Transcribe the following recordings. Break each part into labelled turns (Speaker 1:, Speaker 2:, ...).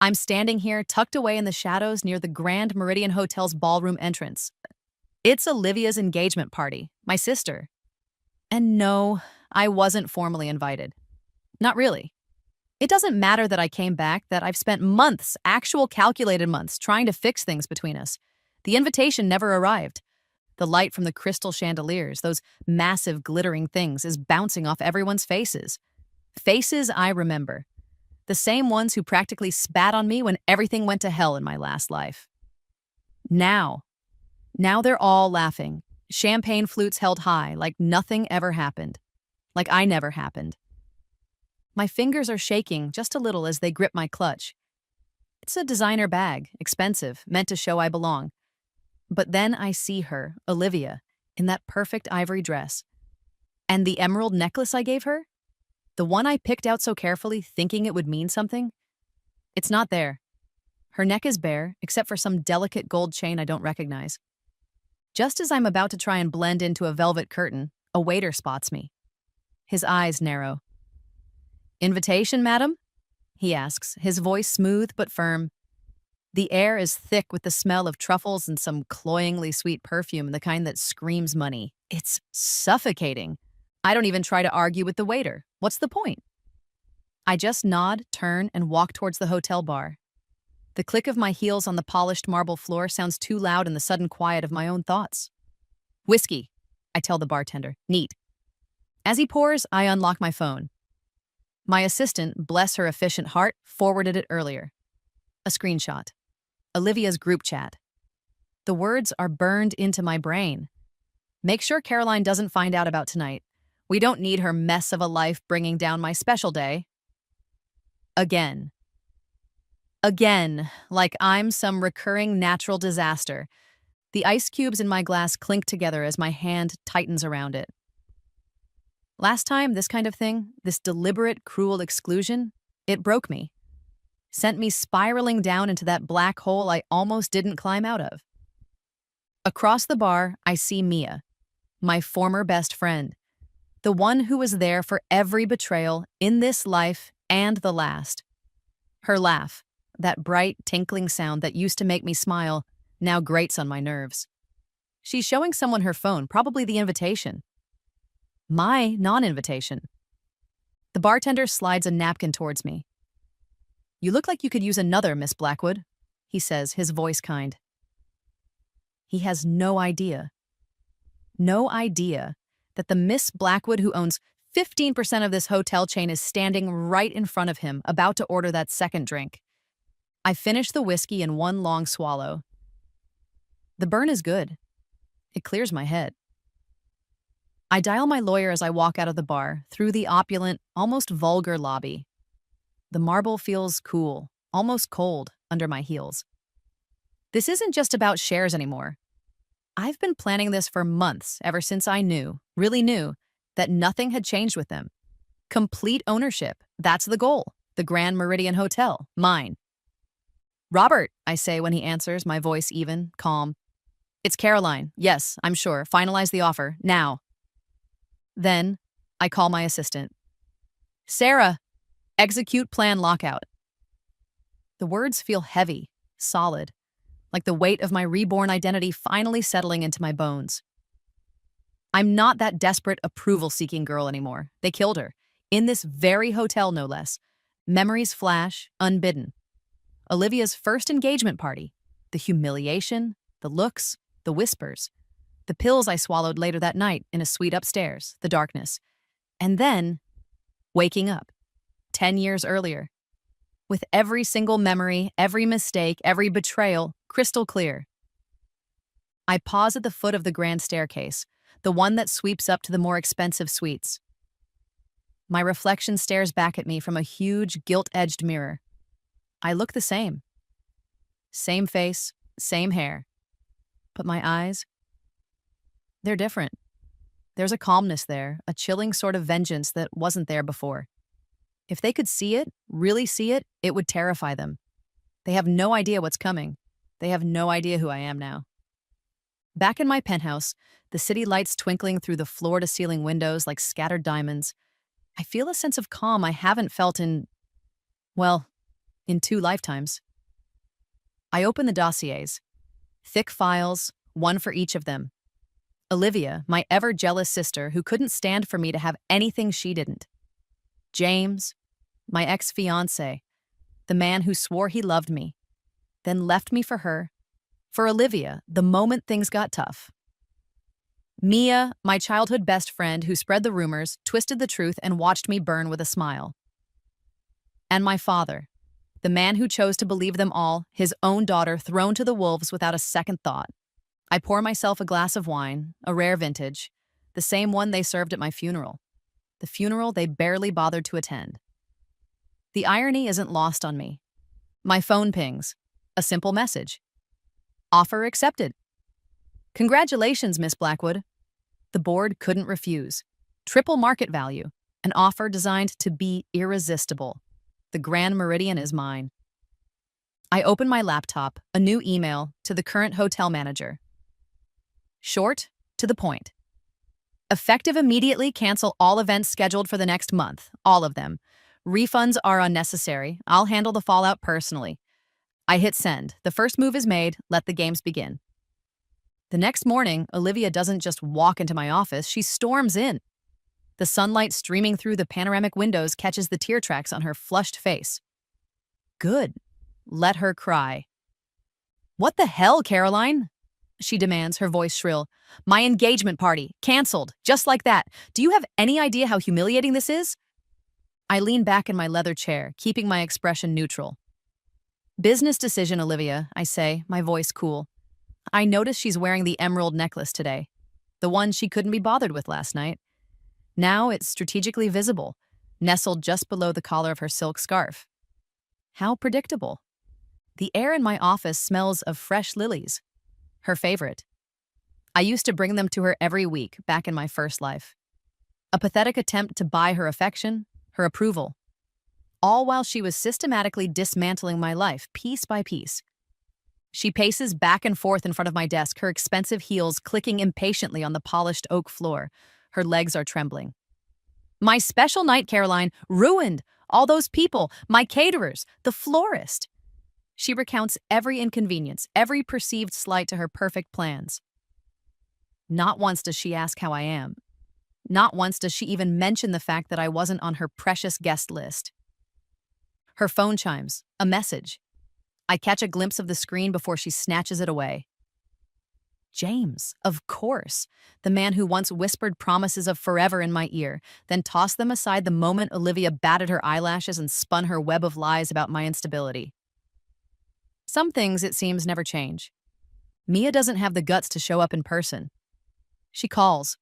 Speaker 1: I'm standing here, tucked away in the shadows near the Grand Meridian Hotel's ballroom entrance. It's Olivia's engagement party, my sister. And no, I wasn't formally invited. Not really. It doesn't matter that I came back, that I've spent months, actual calculated months, trying to fix things between us. The invitation never arrived. The light from the crystal chandeliers, those massive glittering things, is bouncing off everyone's faces. Faces I remember. The same ones who practically spat on me when everything went to hell in my last life. Now they're all laughing. Champagne flutes held high, like nothing ever happened. Like I never happened. My fingers are shaking just a little as they grip my clutch. It's a designer bag, expensive, meant to show I belong. But then I see her, Olivia, in that perfect ivory dress. And the emerald necklace I gave her? The one I picked out so carefully, thinking it would mean something? It's not there. Her neck is bare, except for some delicate gold chain I don't recognize. Just as I'm about to try and blend into a velvet curtain, a waiter spots me. His eyes narrow. "Invitation, madam?" he asks, his voice smooth but firm. The air is thick with the smell of truffles and some cloyingly sweet perfume, the kind that screams money. It's suffocating. I don't even try to argue with the waiter. What's the point? I just nod, turn, and walk towards the hotel bar. The click of my heels on the polished marble floor sounds too loud in the sudden quiet of my own thoughts. "Whiskey," I tell the bartender. "Neat." As he pours, I unlock my phone. My assistant, bless her efficient heart, forwarded it earlier. A screenshot. Olivia's group chat. The words are burned into my brain. "Make sure Caroline doesn't find out about tonight. We don't need her mess of a life bringing down my special day." Again. Again, like I'm some recurring natural disaster. The ice cubes in my glass clink together as my hand tightens around it. Last time, this kind of thing, this deliberate, cruel exclusion, it broke me. Sent me spiraling down into that black hole I almost didn't climb out of. Across the bar, I see Mia, my former best friend, the one who was there for every betrayal in this life and the last. Her laugh, that bright, tinkling sound that used to make me smile, now grates on my nerves. She's showing someone her phone, probably the invitation. My non-invitation. The bartender slides a napkin towards me. "You look like you could use another, Miss Blackwood," he says, his voice kind. He has no idea that the Miss Blackwood who owns 15% of this hotel chain is standing right in front of him, about to order that second drink. I finish the whiskey in one long swallow. The burn is good. It clears my head. I dial my lawyer as I walk out of the bar, through the opulent, almost vulgar lobby. The marble feels cool, almost cold, under my heels. This isn't just about shares anymore. I've been planning this for months, ever since I really knew, that nothing had changed with them. Complete ownership, that's the goal. The Grand Meridian Hotel, mine. "Robert," I say when he answers, my voice even, calm. "It's Caroline. Yes, I'm sure. Finalize the offer, now." Then, I call my assistant. "Sarah, execute plan lockout." The words feel heavy, solid, like the weight of my reborn identity finally settling into my bones. I'm not that desperate, approval-seeking girl anymore. They killed her. In this very hotel, no less. Memories flash, unbidden. Olivia's first engagement party. The humiliation, the looks, the whispers. The pills I swallowed later that night in a suite upstairs, the darkness. And then, waking up, 10 years earlier. With every single memory, every mistake, every betrayal, crystal clear. I pause at the foot of the grand staircase, the one that sweeps up to the more expensive suites. My reflection stares back at me from a huge, gilt-edged mirror. I look the same. Same face, same hair. But my eyes, they're different. There's a calmness there, a chilling sort of vengeance that wasn't there before. If they could see it, really see it, it would terrify them. They have no idea what's coming. They have no idea who I am now. Back in my penthouse, the city lights twinkling through the floor-to-ceiling windows like scattered diamonds, I feel a sense of calm I haven't felt in in 2 lifetimes. I open the dossiers. Thick files, one for each of them. Olivia, my ever-jealous sister who couldn't stand for me to have anything she didn't. James, my ex-fiancé, the man who swore he loved me, then left me for her. For Olivia, the moment things got tough. Mia, my childhood best friend who spread the rumors, twisted the truth, and watched me burn with a smile. And my father, the man who chose to believe them all, his own daughter thrown to the wolves without a second thought. I pour myself a glass of wine, a rare vintage, the same one they served at my funeral, the funeral they barely bothered to attend. The irony isn't lost on me. My phone pings, a simple message. Offer accepted. Congratulations, Miss Blackwood. The board couldn't refuse. Triple market value, an offer designed to be irresistible. The Grand Meridian is mine. I open my laptop, a new email to the current hotel manager. Short, to the point. Effective immediately, cancel all events scheduled for the next month, all of them. Refunds are unnecessary. I'll handle the fallout personally. I hit send. The first move is made. Let the games begin. The next morning, Olivia doesn't just walk into my office, she storms in. The sunlight streaming through the panoramic windows catches the tear tracks on her flushed face. Good. Let her cry. What the hell, Caroline? She demands, her voice shrill. My engagement party. Canceled. Just like that. Do you have any idea how humiliating this is? I lean back in my leather chair, keeping my expression neutral. Business decision, Olivia, I say, my voice cool. I notice she's wearing the emerald necklace today, the one she couldn't be bothered with last night. Now it's strategically visible, nestled just below the collar of her silk scarf. How predictable. The air in my office smells of fresh lilies, her favorite. I used to bring them to her every week back in my first life. A pathetic attempt to buy her affection, her approval, all while she was systematically dismantling my life piece by piece. She paces back and forth in front of my desk, her expensive heels clicking impatiently on the polished oak floor. Her legs are trembling. My special night, Caroline, ruined. All those people, my caterers, the florist. She recounts every inconvenience, every perceived slight to her perfect plans. Not once does she ask how I am. Not once does she even mention the fact that I wasn't on her precious guest list. Her phone chimes, a message. I catch a glimpse of the screen before she snatches it away. James, of course, the man who once whispered promises of forever in my ear, then tossed them aside the moment Olivia batted her eyelashes and spun her web of lies about my instability. Some things, it seems, never change. Mia doesn't have the guts to show up in person. She calls.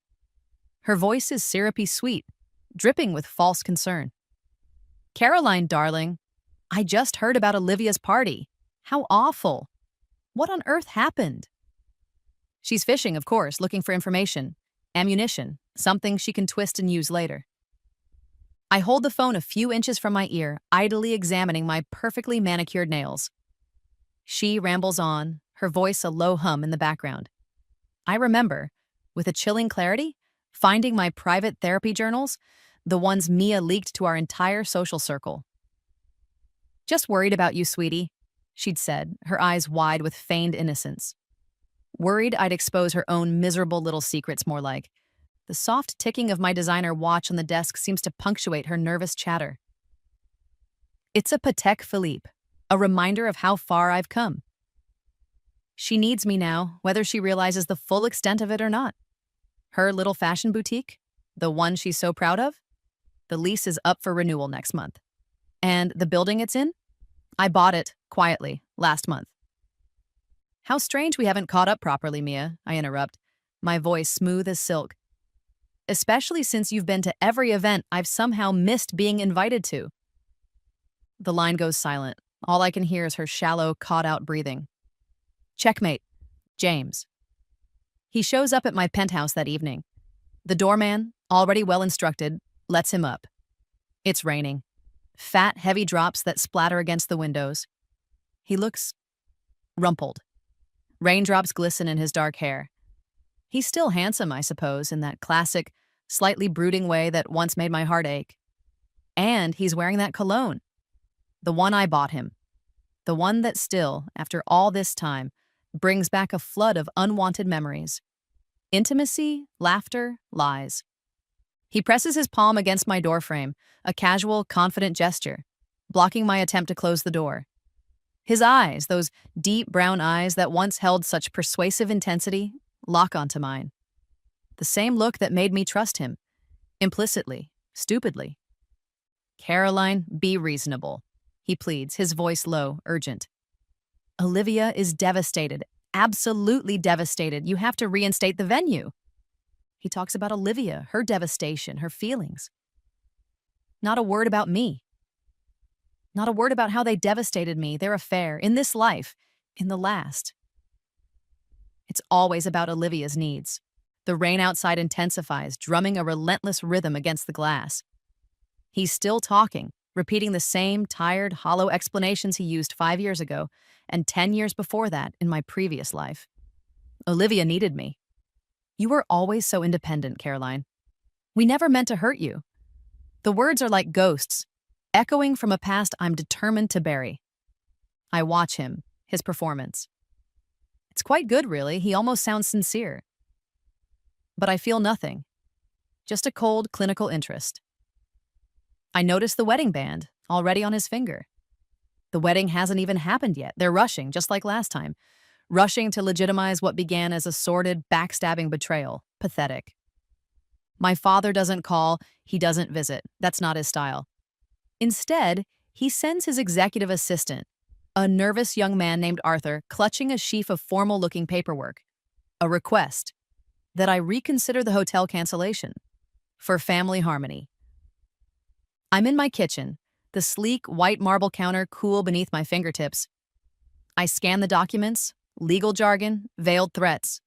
Speaker 1: Her voice is syrupy sweet, dripping with false concern. Caroline, darling, I just heard about Olivia's party. How awful. What on earth happened? She's fishing, of course, looking for information, ammunition, something she can twist and use later. I hold the phone a few inches from my ear, idly examining my perfectly manicured nails. She rambles on, her voice a low hum in the background. I remember, with a chilling clarity, finding my private therapy journals, the ones Mia leaked to our entire social circle. Just worried about you, sweetie, she'd said, her eyes wide with feigned innocence. Worried I'd expose her own miserable little secrets, more like. The soft ticking of my designer watch on the desk seems to punctuate her nervous chatter. It's a Patek Philippe, a reminder of how far I've come. She needs me now, whether she realizes the full extent of it or not. Her little fashion boutique, the one she's so proud of, the lease is up for renewal next month. And the building it's in? I bought it, quietly, last month. How strange we haven't caught up properly, Mia, I interrupt, my voice smooth as silk. Especially since you've been to every event I've somehow missed being invited to. The line goes silent. All I can hear is her shallow, caught-out breathing. Checkmate. James. He shows up at my penthouse that evening. The doorman, already well-instructed, lets him up. It's raining. Fat, heavy drops that splatter against the windows. He looks rumpled. Raindrops glisten in his dark hair. He's still handsome, I suppose, in that classic, slightly brooding way that once made my heart ache. And he's wearing that cologne. The one I bought him, the one that still, after all this time, brings back a flood of unwanted memories. Intimacy, laughter, lies. He presses his palm against my doorframe, a casual, confident gesture, blocking my attempt to close the door. His eyes, those deep brown eyes that once held such persuasive intensity, lock onto mine. The same look that made me trust him, implicitly, stupidly. "Caroline, be reasonable," he pleads, his voice low, urgent. "Olivia is devastated, absolutely devastated. You have to reinstate the venue." He talks about Olivia, her devastation, her feelings. Not a word about me. Not a word about how they devastated me, their affair, in this life, in the last. It's always about Olivia's needs. The rain outside intensifies, drumming a relentless rhythm against the glass. He's still talking, repeating the same tired, hollow explanations he used 5 years ago and 10 years before that in my previous life. Olivia needed me. "You were always so independent, Caroline. We never meant to hurt you." The words are like ghosts, echoing from a past I'm determined to bury. I watch him, his performance. It's quite good, really. He almost sounds sincere. But I feel nothing. Just a cold, clinical interest. I notice the wedding band, already on his finger. The wedding hasn't even happened yet. They're rushing, just like last time. Rushing to legitimize what began as a sordid, backstabbing betrayal. Pathetic. My father doesn't call, he doesn't visit. That's not his style. Instead, he sends his executive assistant, a nervous young man named Arthur, clutching a sheaf of formal-looking paperwork. A request that I reconsider the hotel cancellation for family harmony. I'm in my kitchen, the sleek white marble counter cool beneath my fingertips. I scan the documents, legal jargon, veiled threats.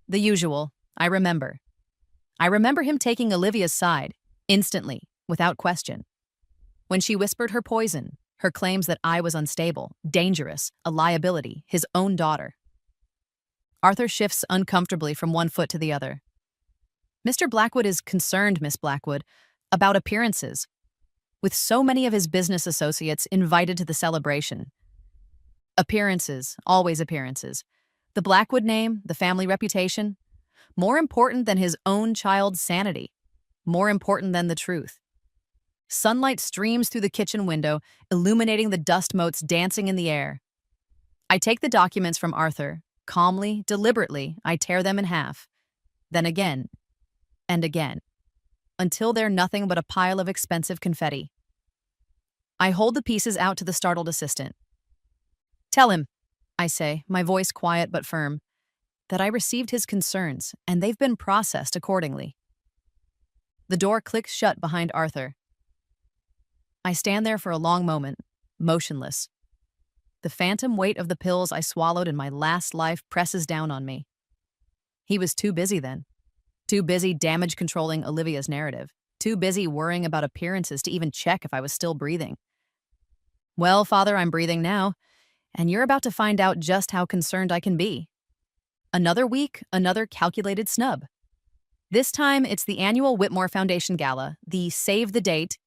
Speaker 1: The usual, I remember. I remember him taking Olivia's side, instantly, without question. When she whispered her poison, her claims that I was unstable, dangerous, a liability, his own daughter. Arthur shifts uncomfortably from one foot to the other. "Mr. Blackwood is concerned, Miss Blackwood, about appearances, with so many of his business associates invited to the celebration. Appearances, always appearances. The Blackwood name, the family reputation, more important than his own child's sanity, more important than the truth." Sunlight streams through the kitchen window, illuminating the dust motes dancing in the air. I take the documents from Arthur. Calmly, deliberately, I tear them in half. Then again, and again, until they're nothing but a pile of expensive confetti. I hold the pieces out to the startled assistant. "Tell him," I say, my voice quiet but firm, "that I received his concerns, and they've been processed accordingly." The door clicks shut behind Arthur. I stand there for a long moment, motionless. The phantom weight of the pills I swallowed in my last life presses down on me. He was too busy then. Too busy damage-controlling Olivia's narrative. Too busy worrying about appearances to even check if I was still breathing. "Well, Father, I'm breathing now, and you're about to find out just how concerned I can be." Another week, another calculated snub. This time, it's the annual Whitmore Foundation Gala, the save the date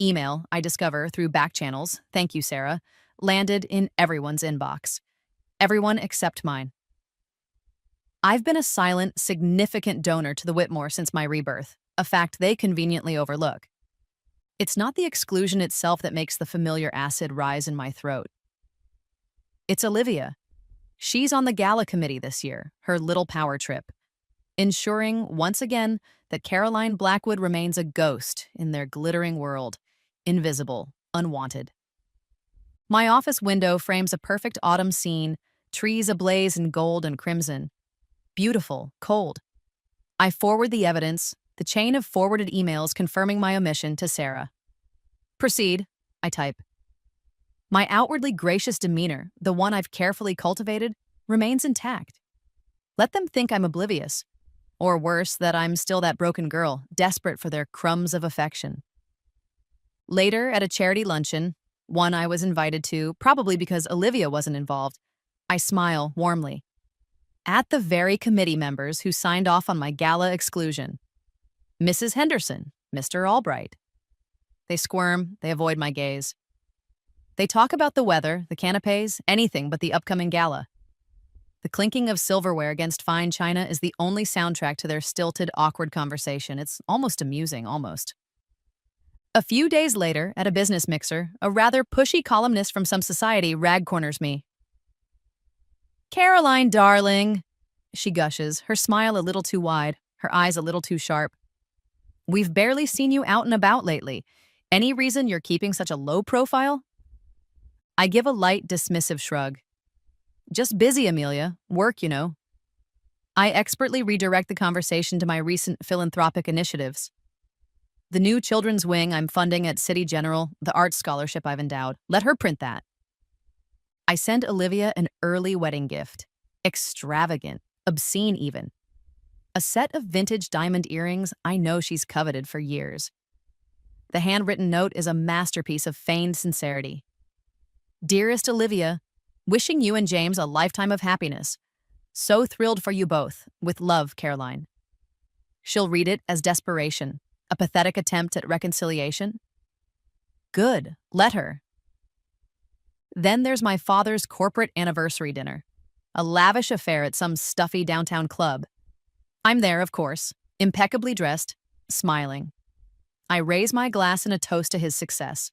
Speaker 1: email I discover through back channels, thank you, Sarah, landed in everyone's inbox. Everyone except mine. I've been a silent, significant donor to the Whitmore since my rebirth, a fact they conveniently overlook. It's not the exclusion itself that makes the familiar acid rise in my throat. It's Olivia. She's on the gala committee this year, her little power trip, ensuring, once again, that Caroline Blackwood remains a ghost in their glittering world, invisible, unwanted. My office window frames a perfect autumn scene, trees ablaze in gold and crimson. Beautiful, cold. I forward the evidence, the chain of forwarded emails confirming my omission, to Sarah. "Proceed," I type. My outwardly gracious demeanor, the one I've carefully cultivated, remains intact. Let them think I'm oblivious. Or worse, that I'm still that broken girl, desperate for their crumbs of affection. Later, at a charity luncheon, one I was invited to, probably because Olivia wasn't involved, I smile warmly. At the very committee members who signed off on my gala exclusion. Mrs. Henderson, Mr. Albright. They squirm, they avoid my gaze. They talk about the weather, the canapes, anything but the upcoming gala. The clinking of silverware against fine china is the only soundtrack to their stilted, awkward conversation. It's almost amusing, almost. A few days later, at a business mixer, a rather pushy columnist from some society rag-corners me. "Caroline, darling," she gushes, her smile a little too wide, her eyes a little too sharp. "We've barely seen you out and about lately. Any reason you're keeping such a low profile?" I give a light, dismissive shrug. "Just busy, Amelia. Work, you know." I expertly redirect the conversation to my recent philanthropic initiatives. The new children's wing I'm funding at City General, the arts scholarship I've endowed. Let her print that. I send Olivia an early wedding gift. Extravagant, obscene even. A set of vintage diamond earrings I know she's coveted for years. The handwritten note is a masterpiece of feigned sincerity. "Dearest Olivia, wishing you and James a lifetime of happiness. So thrilled for you both. With love, Caroline." She'll read it as desperation, a pathetic attempt at reconciliation. Good, let her. Then there's my father's corporate anniversary dinner, a lavish affair at some stuffy downtown club. I'm there, of course, impeccably dressed, smiling. I raise my glass in a toast to his success.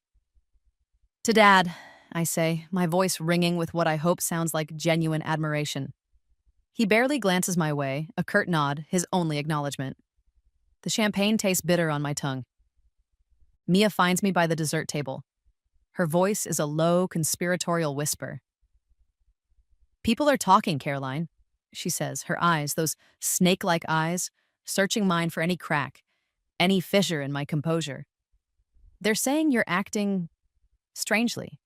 Speaker 1: "To Dad," I say, my voice ringing with what I hope sounds like genuine admiration. He barely glances my way, a curt nod, his only acknowledgement. The champagne tastes bitter on my tongue. Mia finds me by the dessert table. Her voice is a low, conspiratorial whisper. "People are talking, Caroline," she says, her eyes, those snake-like eyes, searching mine for any crack, any fissure in my composure. "They're saying you're acting strangely."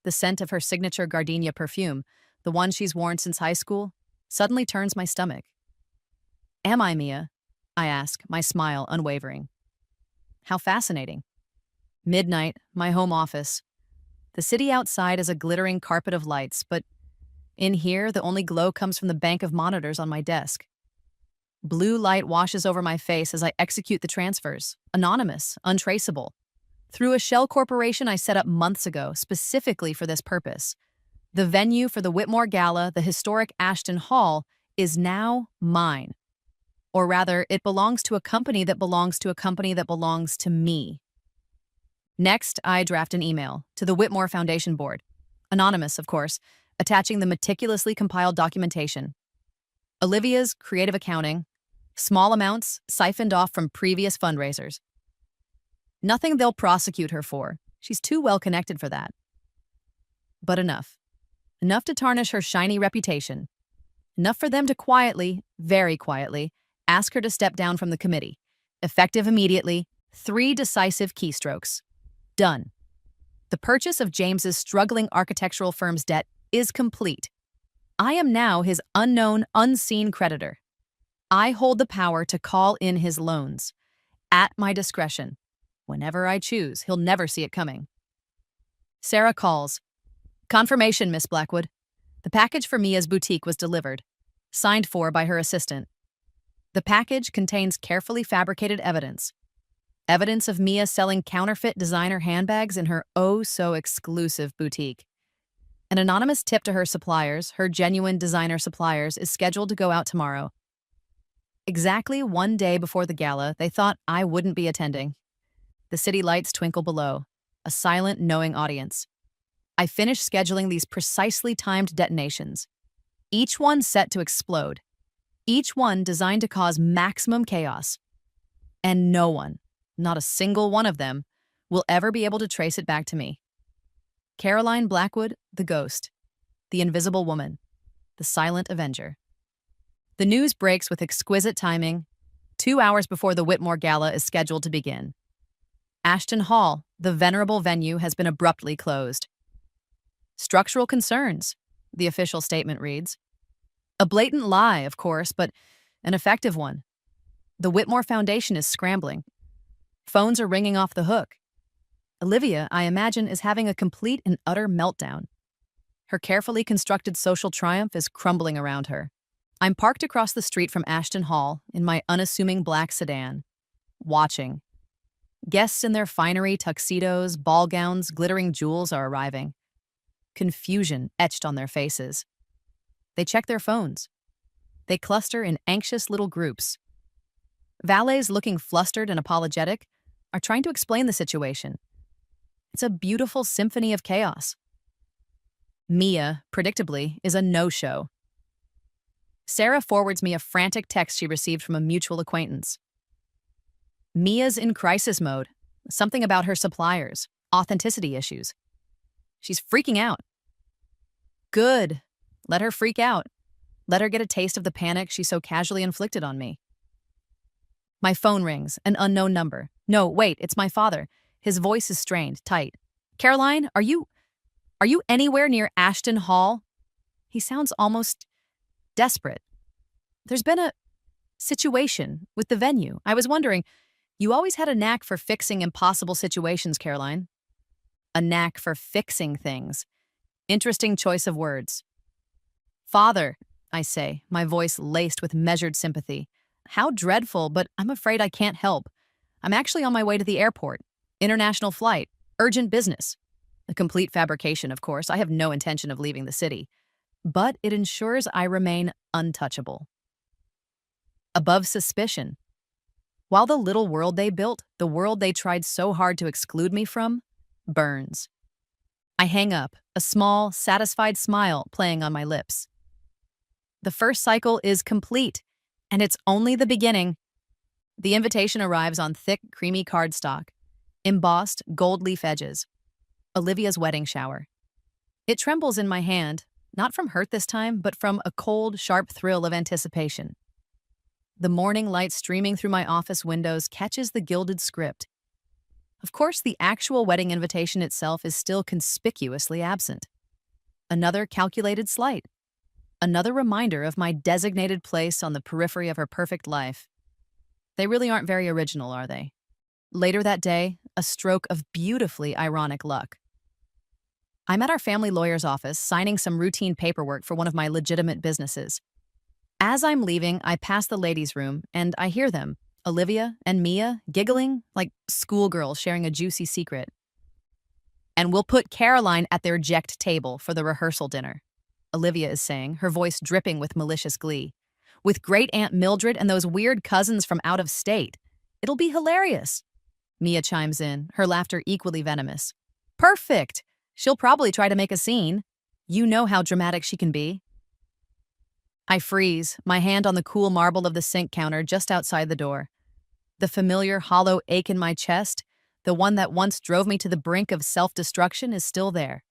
Speaker 1: The scent of her signature gardenia perfume, the one she's worn since high school, suddenly turns my stomach. "Am I, Mia?" I ask, my smile unwavering. How fascinating. Midnight, my home office. The city outside is a glittering carpet of lights, but in here, the only glow comes from the bank of monitors on my desk. Blue light washes over my face as I execute the transfers, anonymous, untraceable. Through a shell corporation I set up months ago, specifically for this purpose. The venue for the Whitmore Gala, the historic Ashton Hall, is now mine. Or rather, it belongs to a company that belongs to a company that belongs to me. Next, I draft an email to the Whitmore Foundation Board. Anonymous, of course, attaching the meticulously compiled documentation. Olivia's creative accounting, small amounts siphoned off from previous fundraisers. Nothing they'll prosecute her for. She's too well connected for that. But enough. Enough to tarnish her shiny reputation. Enough for them to quietly, very quietly, ask her to step down from the committee. Effective immediately, 3 decisive keystrokes. Done. The purchase of James's struggling architectural firm's debt is complete. I am now his unknown, unseen creditor. I hold the power to call in his loans. At my discretion. Whenever I choose, he'll never see it coming. Sarah calls. "Confirmation, Miss Blackwood. The package for Mia's boutique was delivered. Signed for by her assistant. The package contains carefully fabricated evidence. Evidence of Mia selling counterfeit designer handbags in her oh-so-exclusive boutique. An anonymous tip to her suppliers, her genuine designer suppliers, is scheduled to go out tomorrow. Exactly 1 day before the gala, they thought I wouldn't be attending. The city lights twinkle below, a silent, knowing audience. I finish scheduling these precisely timed detonations. Each one set to explode. Each one designed to cause maximum chaos. And no one, not a single one of them, will ever be able to trace it back to me. Caroline Blackwood, the ghost. The invisible woman. The silent avenger. The news breaks with exquisite timing, 2 hours before the Whitmore Gala is scheduled to begin. Ashton Hall, the venerable venue, has been abruptly closed. Structural concerns, the official statement reads. A blatant lie, of course, but an effective one. The Whitmore Foundation is scrambling. Phones are ringing off the hook. Olivia, I imagine, is having a complete and utter meltdown. Her carefully constructed social triumph is crumbling around her. I'm parked across the street from Ashton Hall in my unassuming black sedan, watching. Guests in their finery, tuxedos, ball gowns, glittering jewels are arriving. Confusion etched on their faces. They check their phones. They cluster in anxious little groups. Valets, looking flustered and apologetic, are trying to explain the situation. It's a beautiful symphony of chaos. Mia, predictably, is a no-show. Sarah forwards me a frantic text she received from a mutual acquaintance. Mia's in crisis mode. Something about her suppliers, authenticity issues. She's freaking out. Good. Let her freak out. Let her get a taste of the panic she so casually inflicted on me. My phone rings, an unknown number. No, wait, it's my father. His voice is strained, tight. Caroline, are you anywhere near Ashton Hall? He sounds almost desperate. There's been a situation with the venue. I was wondering, you always had a knack for fixing impossible situations, Caroline. A knack for fixing things. Interesting choice of words. Father, I say, my voice laced with measured sympathy. How dreadful, but I'm afraid I can't help. I'm actually on my way to the airport. International flight. Urgent business. A complete fabrication, of course. I have no intention of leaving the city. But it ensures I remain untouchable. Above suspicion. While the little world they built, the world they tried so hard to exclude me from, burns. I hang up, a small, satisfied smile playing on my lips. The first cycle is complete, and it's only the beginning. The invitation arrives on thick, creamy cardstock, embossed gold leaf edges. Olivia's wedding shower. It trembles in my hand, not from hurt this time, but from a cold, sharp thrill of anticipation. The morning light streaming through my office windows catches the gilded script. Of course, the actual wedding invitation itself is still conspicuously absent. Another calculated slight. Another reminder of my designated place on the periphery of her perfect life. They really aren't very original, are they? Later that day, a stroke of beautifully ironic luck. I'm at our family lawyer's office signing some routine paperwork for one of my legitimate businesses. As I'm leaving, I pass the ladies' room, and I hear them, Olivia and Mia, giggling like schoolgirls sharing a juicy secret. And we'll put Caroline at their jacked table for the rehearsal dinner, Olivia is saying, her voice dripping with malicious glee. With great Aunt Mildred and those weird cousins from out of state. It'll be hilarious. Mia chimes in, her laughter equally venomous. Perfect! She'll probably try to make a scene. You know how dramatic she can be. I freeze, my hand on the cool marble of the sink counter just outside the door. The familiar hollow ache in my chest, the one that once drove me to the brink of self-destruction, is still there.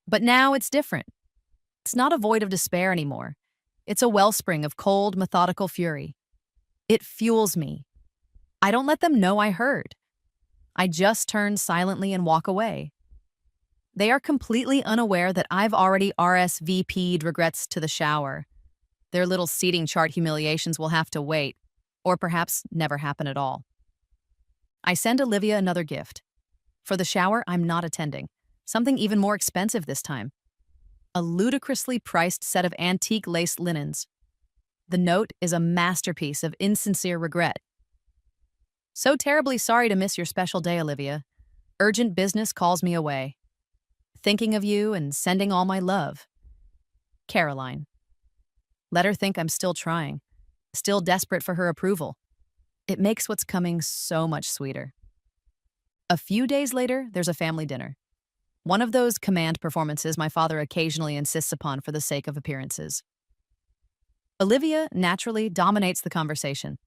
Speaker 1: But now it's different. It's not a void of despair anymore. It's a wellspring of cold, methodical fury. It fuels me. I don't let them know I heard. I just turn silently and walk away. They are completely unaware that I've already RSVP'd regrets to the shower. Their little seating chart humiliations will have to wait, or perhaps never happen at all. I send Olivia another gift. For the shower, I'm not attending. Something even more expensive this time. A ludicrously priced set of antique lace linens. The note is a masterpiece of insincere regret. So terribly sorry to miss your special day, Olivia. Urgent business calls me away. Thinking of you and sending all my love. Caroline. Let her think I'm still trying, still desperate for her approval. It makes what's coming so much sweeter. A few days later, there's a family dinner. One of those command performances my father occasionally insists upon for the sake of appearances. Olivia naturally dominates the conversation.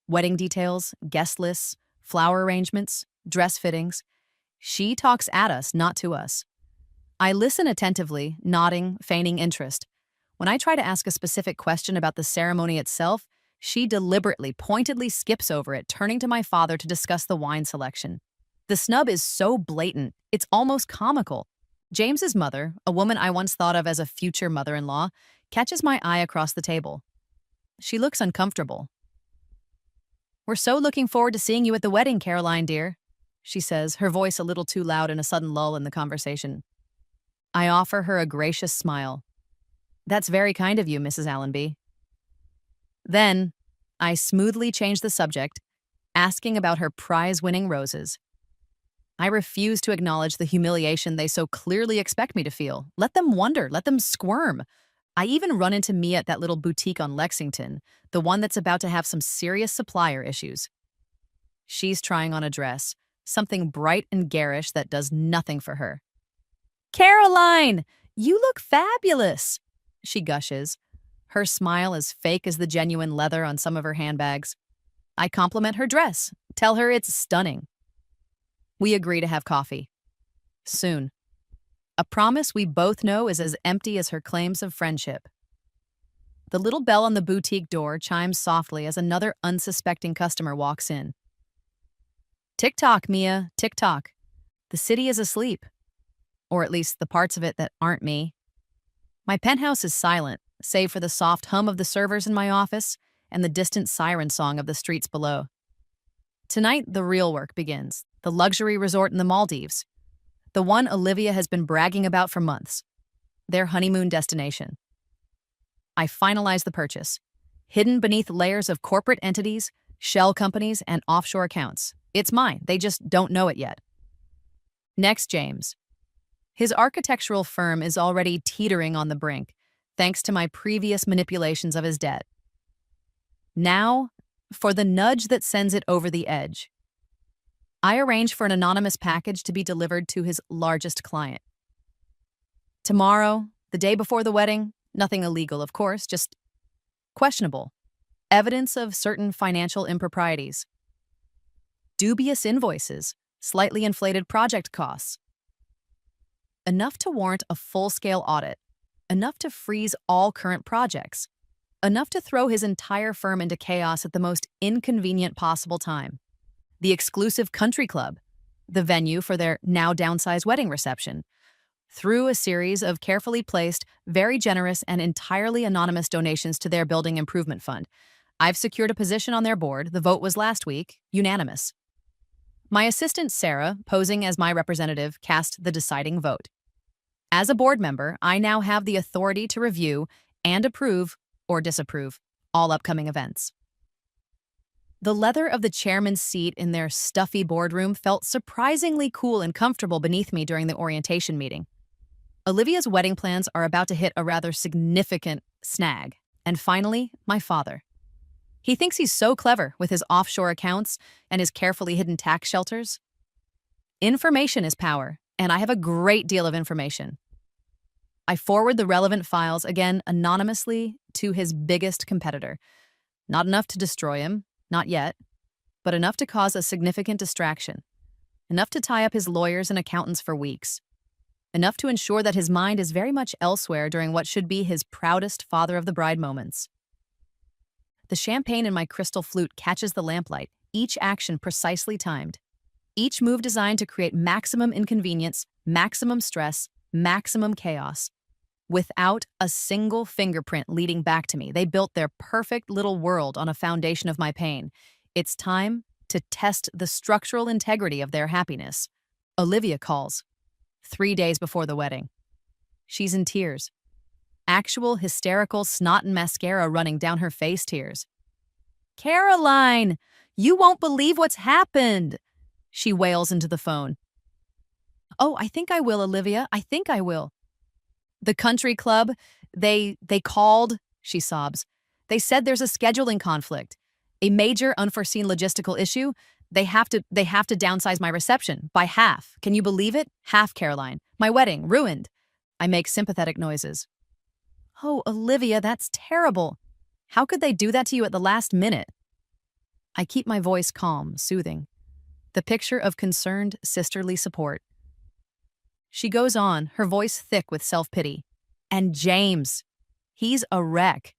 Speaker 1: Wedding details, guest lists, flower arrangements, dress fittings. She talks at us, not to us. I listen attentively, nodding, feigning interest. When I try to ask a specific question about the ceremony itself, she deliberately, pointedly skips over it, turning to my father to discuss the wine selection. The snub is so blatant, it's almost comical. James's mother, a woman I once thought of as a future mother-in-law, catches my eye across the table. She looks uncomfortable. We're so looking forward to seeing you at the wedding, Caroline, dear, she says, her voice a little too loud in a sudden lull in the conversation. I offer her a gracious smile. That's very kind of you, Mrs. Allenby. Then, I smoothly change the subject, asking about her prize-winning roses. I refuse to acknowledge the humiliation they so clearly expect me to feel. Let them wonder, let them squirm. I even run into Mia at that little boutique on Lexington, the one that's about to have some serious supplier issues. She's trying on a dress, something bright and garish that does nothing for her. Caroline, you look fabulous, she gushes. Her smile is fake as the genuine leather on some of her handbags. I compliment her dress, tell her it's stunning. We agree to have coffee. Soon. A promise we both know is as empty as her claims of friendship. The little bell on the boutique door chimes softly as another unsuspecting customer walks in. Tick-tock, Mia, tick-tock. The city is asleep. Or at least the parts of it that aren't me. My penthouse is silent, save for the soft hum of the servers in my office and the distant siren song of the streets below. Tonight, the real work begins, the luxury resort in the Maldives, the one Olivia has been bragging about for months, their honeymoon destination. I finalize the purchase, hidden beneath layers of corporate entities, shell companies, and offshore accounts. It's mine, they just don't know it yet. Next, James. His architectural firm is already teetering on the brink, thanks to my previous manipulations of his debt. Now, for the nudge that sends it over the edge. I arrange for an anonymous package to be delivered to his largest client. Tomorrow, the day before the wedding, nothing illegal, of course, just questionable. Evidence of certain financial improprieties. Dubious invoices, slightly inflated project costs. Enough to warrant a full-scale audit. Enough to freeze all current projects. Enough to throw his entire firm into chaos at the most inconvenient possible time. The exclusive country club, the venue for their now downsized wedding reception, through a series of carefully placed, very generous and entirely anonymous donations to their building improvement fund. I've secured a position on their board. The vote was last week, unanimous. My assistant, Sarah, posing as my representative, cast the deciding vote. As a board member, I now have the authority to review and approve or disapprove all upcoming events. The leather of the chairman's seat in their stuffy boardroom felt surprisingly cool and comfortable beneath me during the orientation meeting. Olivia's wedding plans are about to hit a rather significant snag. And finally, my father. He thinks he's so clever with his offshore accounts and his carefully hidden tax shelters. Information is power, and I have a great deal of information. I forward the relevant files, again anonymously, to his biggest competitor. Not enough to destroy him, not yet, but enough to cause a significant distraction. Enough to tie up his lawyers and accountants for weeks. Enough to ensure that his mind is very much elsewhere during what should be his proudest father of the bride moments. The champagne in my crystal flute catches the lamplight, each action precisely timed. Each move designed to create maximum inconvenience, maximum stress, maximum chaos. Without a single fingerprint leading back to me, they built their perfect little world on a foundation of my pain. It's time to test the structural integrity of their happiness. Olivia calls, 3 days before the wedding. She's in tears. Actual hysterical snot and mascara running down her face tears. Caroline, you won't believe what's happened, she wails into the phone. Oh, I think I will, Olivia. I think I will. The country club, they called, she sobs. They said there's a scheduling conflict, a major unforeseen logistical issue. They have to downsize my reception by half. Can you believe it? Half, Caroline. My wedding, ruined. I make sympathetic noises. Oh, Olivia, that's terrible. How could they do that to you at the last minute? I keep my voice calm, soothing. The picture of concerned, sisterly support. She goes on, her voice thick with self-pity. And James, he's a wreck.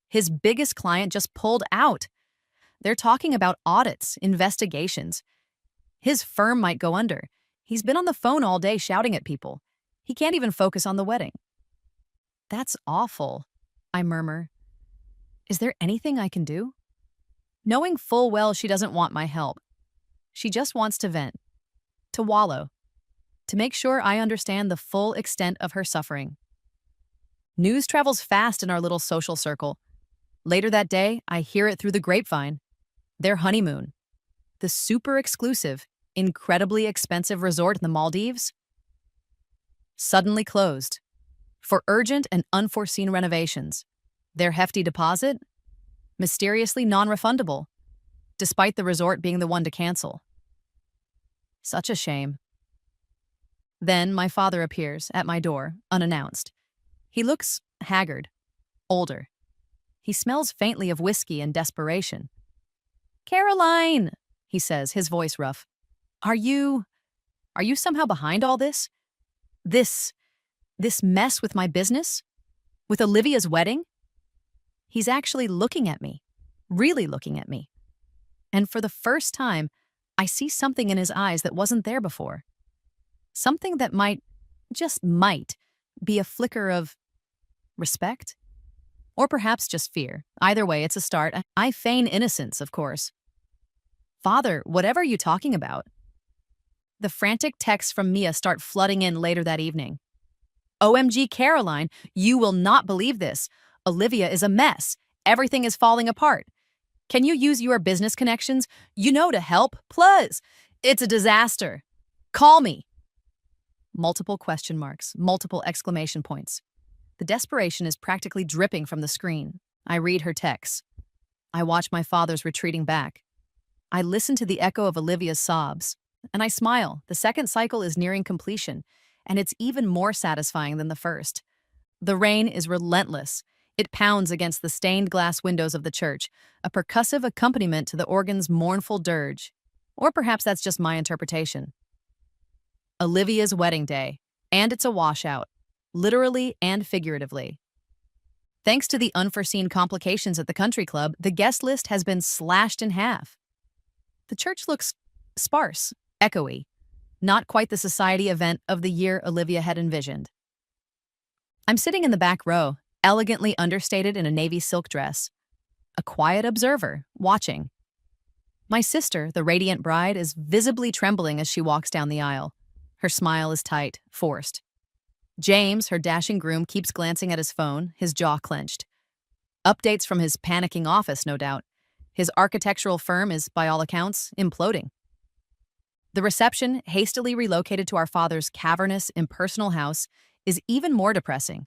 Speaker 1: His biggest client just pulled out. They're talking about audits, investigations. His firm might go under. He's been on the phone all day shouting at people. He can't even focus on the wedding. That's awful, I murmur. Is there anything I can do? Knowing full well she doesn't want my help. She just wants to vent, to wallow, to make sure I understand the full extent of her suffering. News travels fast in our little social circle. Later that day, I hear it through the grapevine. Their honeymoon. The super exclusive, incredibly expensive resort in the Maldives suddenly closed for urgent and unforeseen renovations. Their hefty deposit, mysteriously non-refundable, despite the resort being the one to cancel. Such a shame. Then my father appears at my door, unannounced. He looks haggard, older. He smells faintly of whiskey and desperation. "Caroline," he says, his voice rough. Are you somehow behind all this? This mess with my business? With Olivia's wedding?" He's actually looking at me, really looking at me. And for the first time, I see something in his eyes that wasn't there before. Something that might, just might, be a flicker of respect? Or perhaps just fear. Either way, it's a start. I feign innocence, of course. "Father, whatever are you talking about?" The frantic texts from Mia start flooding in later that evening. "OMG, Caroline, you will not believe this. Olivia is a mess. Everything is falling apart. Can you use your business connections, to help? Please. It's a disaster. Call me." Multiple question marks, multiple exclamation points. The desperation is practically dripping from the screen. I read her texts. I watch my father's retreating back. I listen to the echo of Olivia's sobs, and I smile. The second cycle is nearing completion, and it's even more satisfying than the first. The rain is relentless. It pounds against the stained glass windows of the church, a percussive accompaniment to the organ's mournful dirge. Or perhaps that's just my interpretation. Olivia's wedding day, and it's a washout, literally and figuratively. Thanks to the unforeseen complications at the country club, the guest list has been slashed in half. The church looks sparse, echoey, not quite the society event of the year Olivia had envisioned. I'm sitting in the back row, elegantly understated in a navy silk dress. A quiet observer, watching. My sister, the radiant bride, is visibly trembling as she walks down the aisle. Her smile is tight, forced. James, her dashing groom, keeps glancing at his phone, his jaw clenched. Updates from his panicking office, no doubt. His architectural firm is, by all accounts, imploding. The reception, hastily relocated to our father's cavernous, impersonal house, is even more depressing.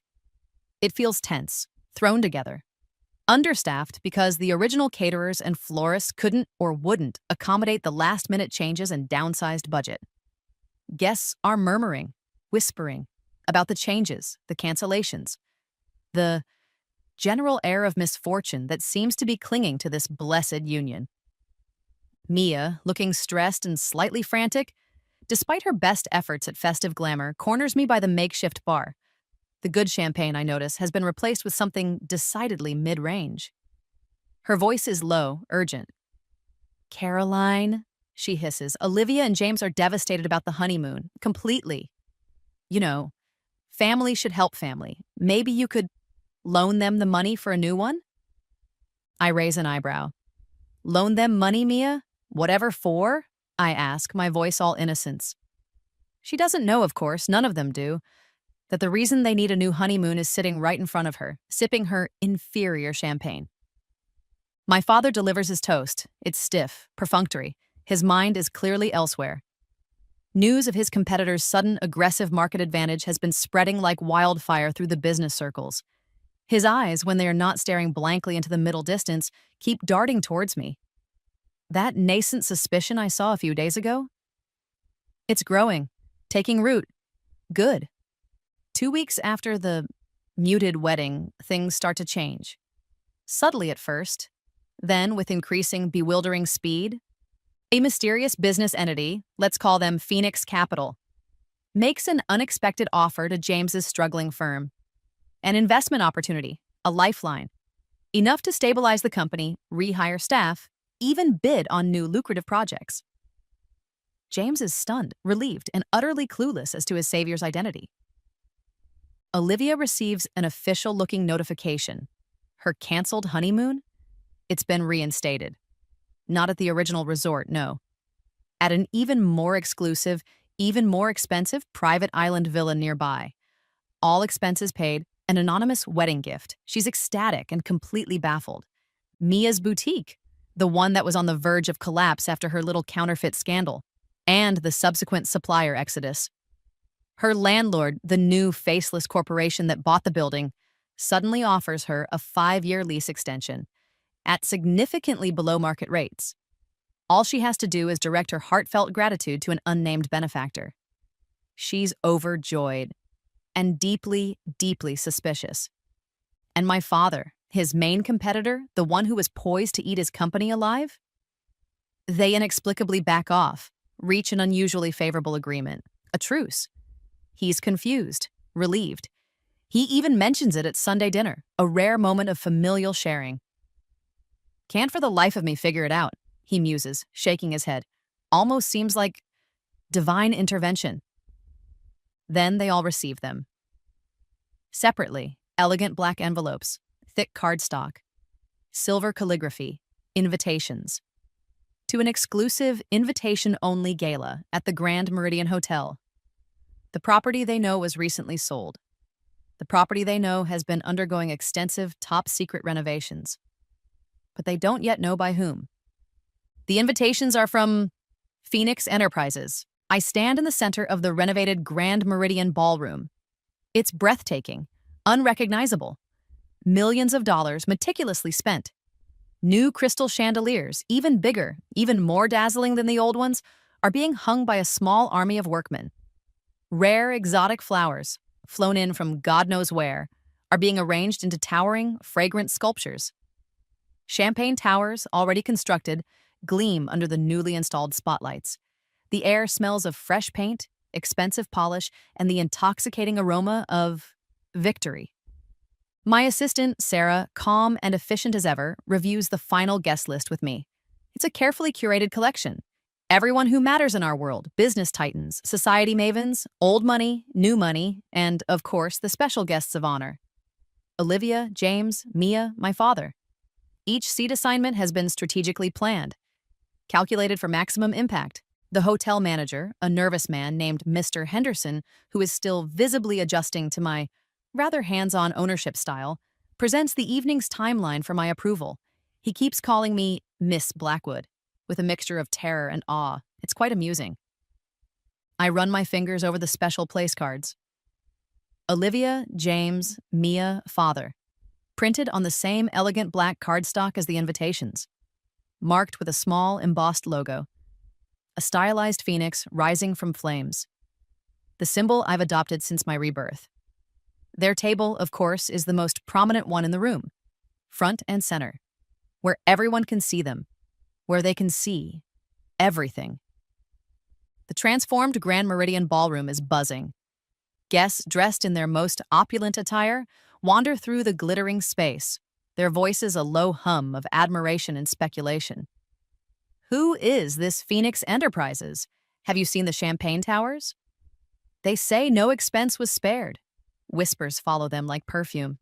Speaker 1: It feels tense, thrown together. Understaffed because the original caterers and florists couldn't or wouldn't accommodate the last-minute changes and downsized budget. Guests are murmuring, whispering, about the changes, the cancellations, the general air of misfortune that seems to be clinging to this blessed union. Mia, looking stressed and slightly frantic, despite her best efforts at festive glamour, corners me by the makeshift bar. The good champagne, I notice, has been replaced with something decidedly mid-range. Her voice is low, urgent. "Caroline," she hisses, "Olivia and James are devastated about the honeymoon, completely. Family should help family. Maybe you could loan them the money for a new one?" I raise an eyebrow. "Loan them money, Mia? Whatever for?" I ask, my voice all innocence. She doesn't know, of course, none of them do, that the reason they need a new honeymoon is sitting right in front of her, sipping her inferior champagne. My father delivers his toast. It's stiff, perfunctory. His mind is clearly elsewhere. News of his competitor's sudden aggressive market advantage has been spreading like wildfire through the business circles. His eyes, when they are not staring blankly into the middle distance, keep darting towards me. That nascent suspicion I saw a few days ago? It's growing, taking root. Good. 2 weeks after the muted wedding, things start to change. Subtly at first, then with increasing, bewildering speed. A mysterious business entity, let's call them Phoenix Capital, makes an unexpected offer to James's struggling firm. An investment opportunity, a lifeline. Enough to stabilize the company, rehire staff, even bid on new lucrative projects. James is stunned, relieved, and utterly clueless as to his savior's identity. Olivia receives an official-looking notification. Her canceled honeymoon? It's been reinstated. Not at the original resort, no. At an even more exclusive, even more expensive private island villa nearby. All expenses paid, an anonymous wedding gift. She's ecstatic and completely baffled. Mia's boutique, the one that was on the verge of collapse after her little counterfeit scandal. and the subsequent supplier exodus. Her landlord, the new faceless corporation that bought the building, suddenly offers her a 5-year lease extension at significantly below market rates. All she has to do is direct her heartfelt gratitude to an unnamed benefactor. She's overjoyed and deeply, deeply suspicious. And my father, his main competitor, the one who was poised to eat his company alive? They inexplicably back off, reach an unusually favorable agreement, a truce. He's confused, relieved. He even mentions it at Sunday dinner, a rare moment of familial sharing. Can't for the life of me figure it out, he muses, shaking his head. Almost seems like divine intervention. Then they all receive them. Separately, elegant black envelopes, thick cardstock, silver calligraphy, invitations. To an exclusive invitation-only gala at the Grand Meridian Hotel. The property they know was recently sold. The property they know has been undergoing extensive, top-secret renovations. But they don't yet know by whom. The invitations are from Phoenix Enterprises. I stand in the center of the renovated Grand Meridian Ballroom. It's breathtaking, unrecognizable. Millions of dollars meticulously spent. New crystal chandeliers, even bigger, even more dazzling than the old ones, are being hung by a small army of workmen. Rare, exotic flowers, flown in from God knows where, are being arranged into towering, fragrant sculptures. Champagne towers, already constructed, gleam under the newly installed spotlights. The air smells of fresh paint, expensive polish, and the intoxicating aroma of victory. My assistant, Sarah, calm and efficient as ever, reviews the final guest list with me. It's a carefully curated collection. Everyone who matters in our world, business titans, society mavens, old money, new money, and, of course, the special guests of honor. Olivia, James, Mia, my father. Each seat assignment has been strategically planned, calculated for maximum impact. The hotel manager, a nervous man named Mr. Henderson, who is still visibly adjusting to my rather hands-on ownership style, presents the evening's timeline for my approval. He keeps calling me Miss Blackwood, with a mixture of terror and awe. It's quite amusing. I run my fingers over the special place cards. Olivia, James, Mia, father. Printed on the same elegant black cardstock as the invitations. Marked with a small, embossed logo. A stylized phoenix rising from flames. The symbol I've adopted since my rebirth. Their table, of course, is the most prominent one in the room. Front and center. Where everyone can see them. Where they can see everything. The transformed Grand Meridian Ballroom is buzzing. Guests dressed in their most opulent attire wander through the glittering space, their voices a low hum of admiration and speculation. Who is this Phoenix Enterprises? Have you seen the champagne towers? They say no expense was spared. Whispers follow them like perfume.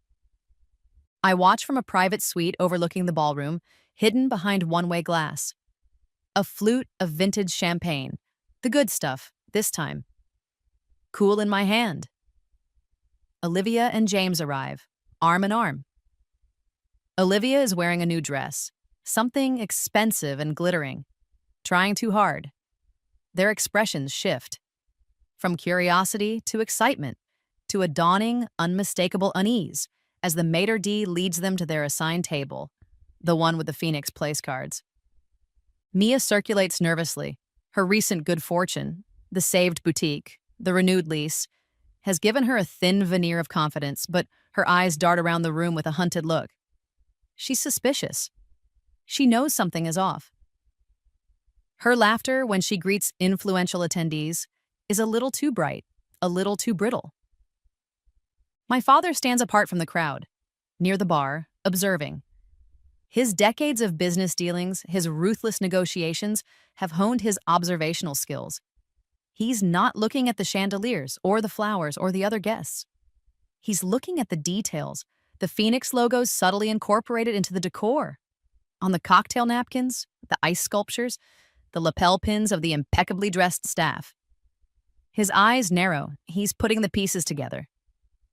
Speaker 1: I watch from a private suite overlooking the ballroom, hidden behind one-way glass. A flute of vintage champagne. The good stuff, this time. Cool in my hand. Olivia and James arrive, arm in arm. Olivia is wearing a new dress, something expensive and glittering. Trying too hard. Their expressions shift. From curiosity to excitement, to a dawning, unmistakable unease, as the maitre d' leads them to their assigned table, the one with the Phoenix place cards. Mia circulates nervously. Her recent good fortune, the saved boutique, the renewed lease, has given her a thin veneer of confidence, but her eyes dart around the room with a hunted look. She's suspicious. She knows something is off. Her laughter when she greets influential attendees is a little too bright, a little too brittle. My father stands apart from the crowd, near the bar, observing. His decades of business dealings, his ruthless negotiations, have honed his observational skills. He's not looking at the chandeliers or the flowers or the other guests. He's looking at the details, the Phoenix logos subtly incorporated into the decor. On the cocktail napkins, the ice sculptures, the lapel pins of the impeccably dressed staff. His eyes narrow, he's putting the pieces together.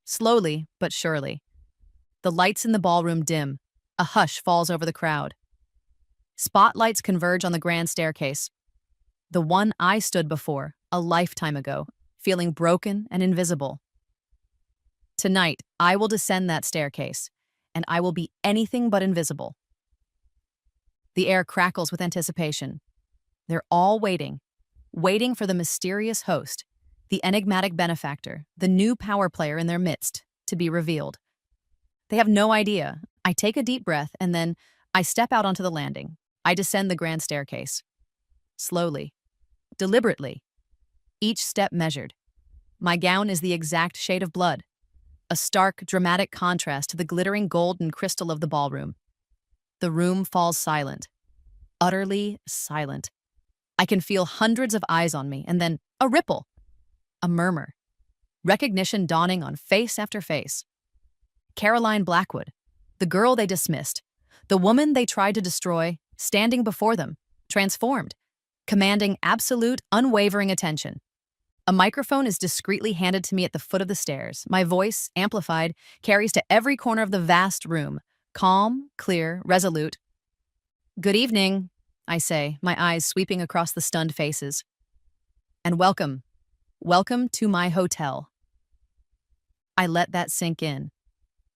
Speaker 1: Slowly, but surely. The lights in the ballroom dim. A hush falls over the crowd. Spotlights converge on the grand staircase. The one I stood before, a lifetime ago, feeling broken and invisible. Tonight, I will descend that staircase, and I will be anything but invisible. The air crackles with anticipation. They're all waiting for the mysterious host, the enigmatic benefactor, the new power player in their midst, to be revealed. They have no idea. I take a deep breath, and then I step out onto the landing. I descend the grand staircase. Slowly, deliberately, each step measured. My gown is the exact shade of blood, a stark, dramatic contrast to the glittering gold and crystal of the ballroom. The room falls silent, utterly silent. I can feel hundreds of eyes on me, and then a ripple, a murmur, recognition dawning on face after face. Caroline Blackwood, the girl they dismissed, the woman they tried to destroy, standing before them, transformed, commanding absolute, unwavering attention. A microphone is discreetly handed to me at the foot of the stairs. My voice, amplified, carries to every corner of the vast room, calm, clear, resolute. "Good evening," I say, my eyes sweeping across the stunned faces. "And welcome to my hotel." I let that sink in.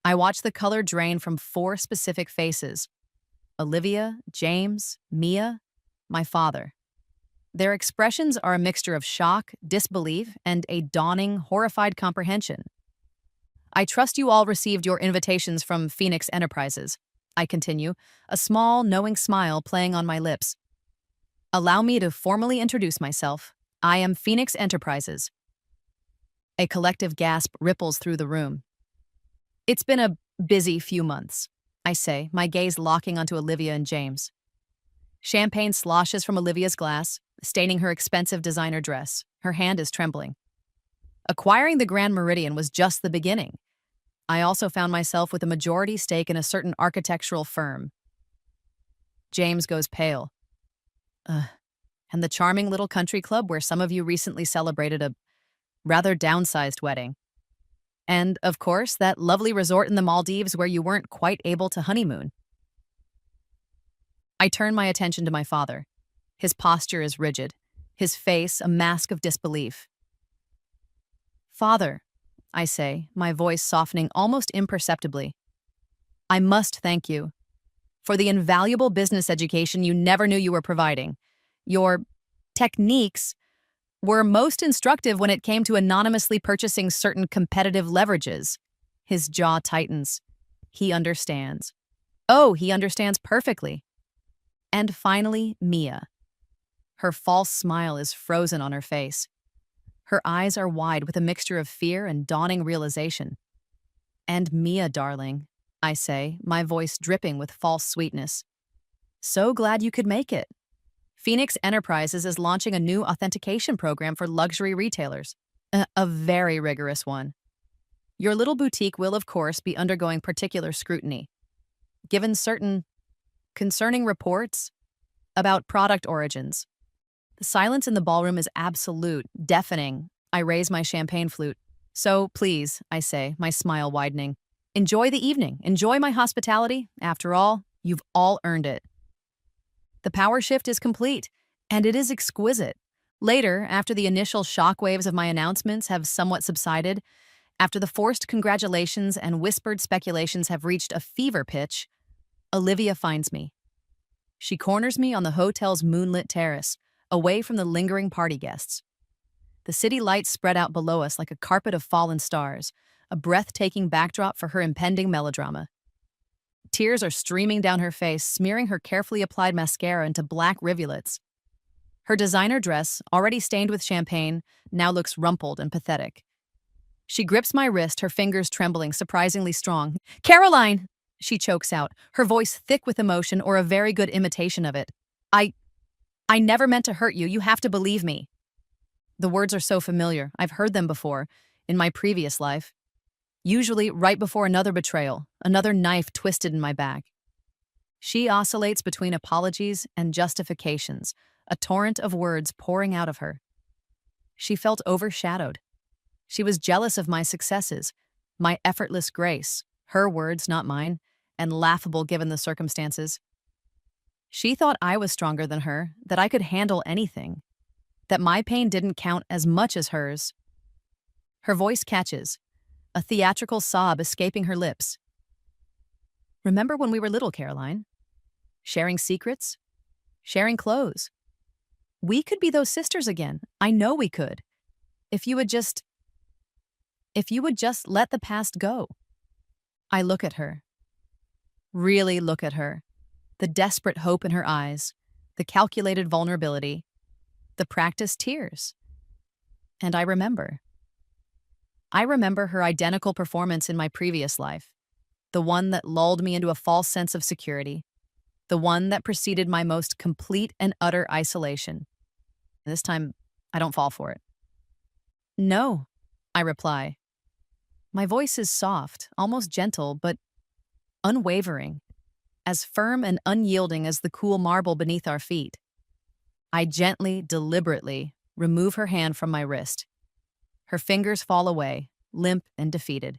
Speaker 1: I watch the color drain from 4 specific faces: Olivia, James, Mia, my father. Their expressions are a mixture of shock, disbelief, and a dawning, horrified comprehension. "I trust you all received your invitations from Phoenix Enterprises," I continue, a small, knowing smile playing on my lips. "Allow me to formally introduce myself. I am Phoenix Enterprises." A collective gasp ripples through the room. "It's been a busy few months," I say, my gaze locking onto Olivia and James. Champagne sloshes from Olivia's glass, staining her expensive designer dress. Her hand is trembling. Acquiring the Grand Meridian was just the beginning. I also found myself with a majority stake in a certain architectural firm. James goes pale. And the charming little country club where some of you recently celebrated a rather downsized wedding. And, of course, that lovely resort in the Maldives where you weren't quite able to honeymoon. I turn my attention to my father. His posture is rigid, his face a mask of disbelief. "Father," I say, my voice softening almost imperceptibly, "I must thank you for the invaluable business education you never knew you were providing. Your techniques were most instructive when it came to anonymously purchasing certain competitive leverages." His jaw tightens. He understands. Oh, he understands perfectly. And finally, Mia. Her false smile is frozen on her face. Her eyes are wide with a mixture of fear and dawning realization. "And Mia, darling," I say, my voice dripping with false sweetness. "So glad you could make it. Phoenix Enterprises is launching a new authentication program for luxury retailers. A very rigorous one. Your little boutique will, of course, be undergoing particular scrutiny. Given certain concerning reports about product origins." The silence in the ballroom is absolute, deafening. I raise my champagne flute. "So, please," I say, my smile widening, "enjoy the evening. Enjoy my hospitality. After all, you've all earned it." The power shift is complete, and it is exquisite. Later, after the initial shockwaves of my announcements have somewhat subsided, after the forced congratulations and whispered speculations have reached a fever pitch, Olivia finds me. She corners me on the hotel's moonlit terrace, away from the lingering party guests. The city lights spread out below us like a carpet of fallen stars, a breathtaking backdrop for her impending melodrama. Tears are streaming down her face, smearing her carefully applied mascara into black rivulets. Her designer dress, already stained with champagne, now looks rumpled and pathetic. She grips my wrist, her fingers trembling, surprisingly strong. "Caroline!" she chokes out, her voice thick with emotion or a very good imitation of it. I never meant to hurt you. You have to believe me." The words are so familiar. I've heard them before, in my previous life. Usually right before another betrayal, another knife twisted in my back. She oscillates between apologies and justifications, a torrent of words pouring out of her. She felt overshadowed. She was jealous of my successes, my effortless grace, her words, not mine, and laughable given the circumstances. She thought I was stronger than her, that I could handle anything. that my pain didn't count as much as hers. Her voice catches, a theatrical sob escaping her lips. Remember when we were little, Caroline? Sharing secrets? Sharing clothes? We could be those sisters again. I know we could. If you would just let the past go. I look at her. Really look at her. The desperate hope in her eyes, the calculated vulnerability, the practiced tears. And I remember. I remember her identical performance in my previous life, the one that lulled me into a false sense of security, the one that preceded my most complete and utter isolation. This time, I don't fall for it. No, I reply. My voice is soft, almost gentle, but unwavering, as firm and unyielding as the cool marble beneath our feet. I gently, deliberately remove her hand from my wrist. Her fingers fall away, limp and defeated.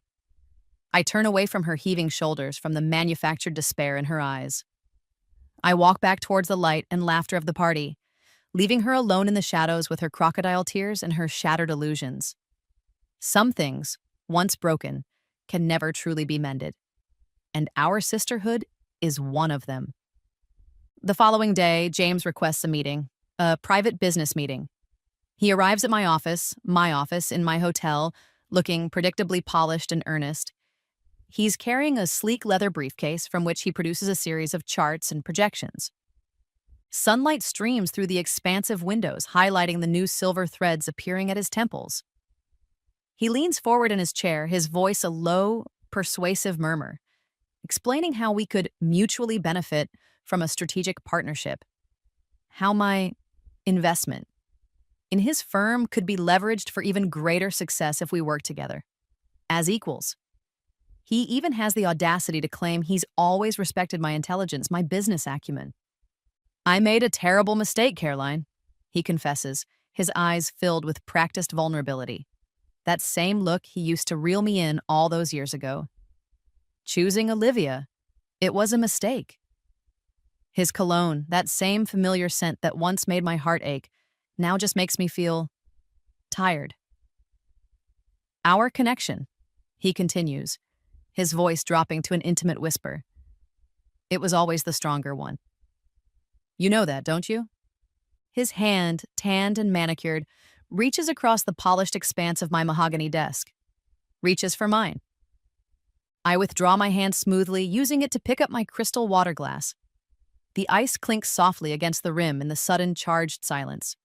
Speaker 1: I turn away from her heaving shoulders, from the manufactured despair in her eyes. I walk back towards the light and laughter of the party, leaving her alone in the shadows with her crocodile tears and her shattered illusions. Some things, once broken, can never truly be mended, and our sisterhood is one of them. The following day, James requests a meeting, a private business meeting. He arrives at my office in my hotel, looking predictably polished and earnest. He's carrying a sleek leather briefcase from which he produces a series of charts and projections. Sunlight streams through the expansive windows, highlighting the new silver threads appearing at his temples. He leans forward in his chair, his voice a low, persuasive murmur, explaining how we could mutually benefit from a strategic partnership. How my investment in his firm could be leveraged for even greater success if we work together, as equals. He even has the audacity to claim he's always respected my intelligence, my business acumen. I made a terrible mistake, Caroline, he confesses, his eyes filled with practiced vulnerability. That same look he used to reel me in all those years ago. Choosing Olivia, it was a mistake. His cologne, that same familiar scent that once made my heart ache, now just makes me feel tired. Our connection, he continues, his voice dropping to an intimate whisper. It was always the stronger one. You know that, don't you? His hand, tanned and manicured, reaches across the polished expanse of my mahogany desk. Reaches for mine. I withdraw my hand smoothly, using it to pick up my crystal water glass. The ice clinks softly against the rim in the sudden charged silence.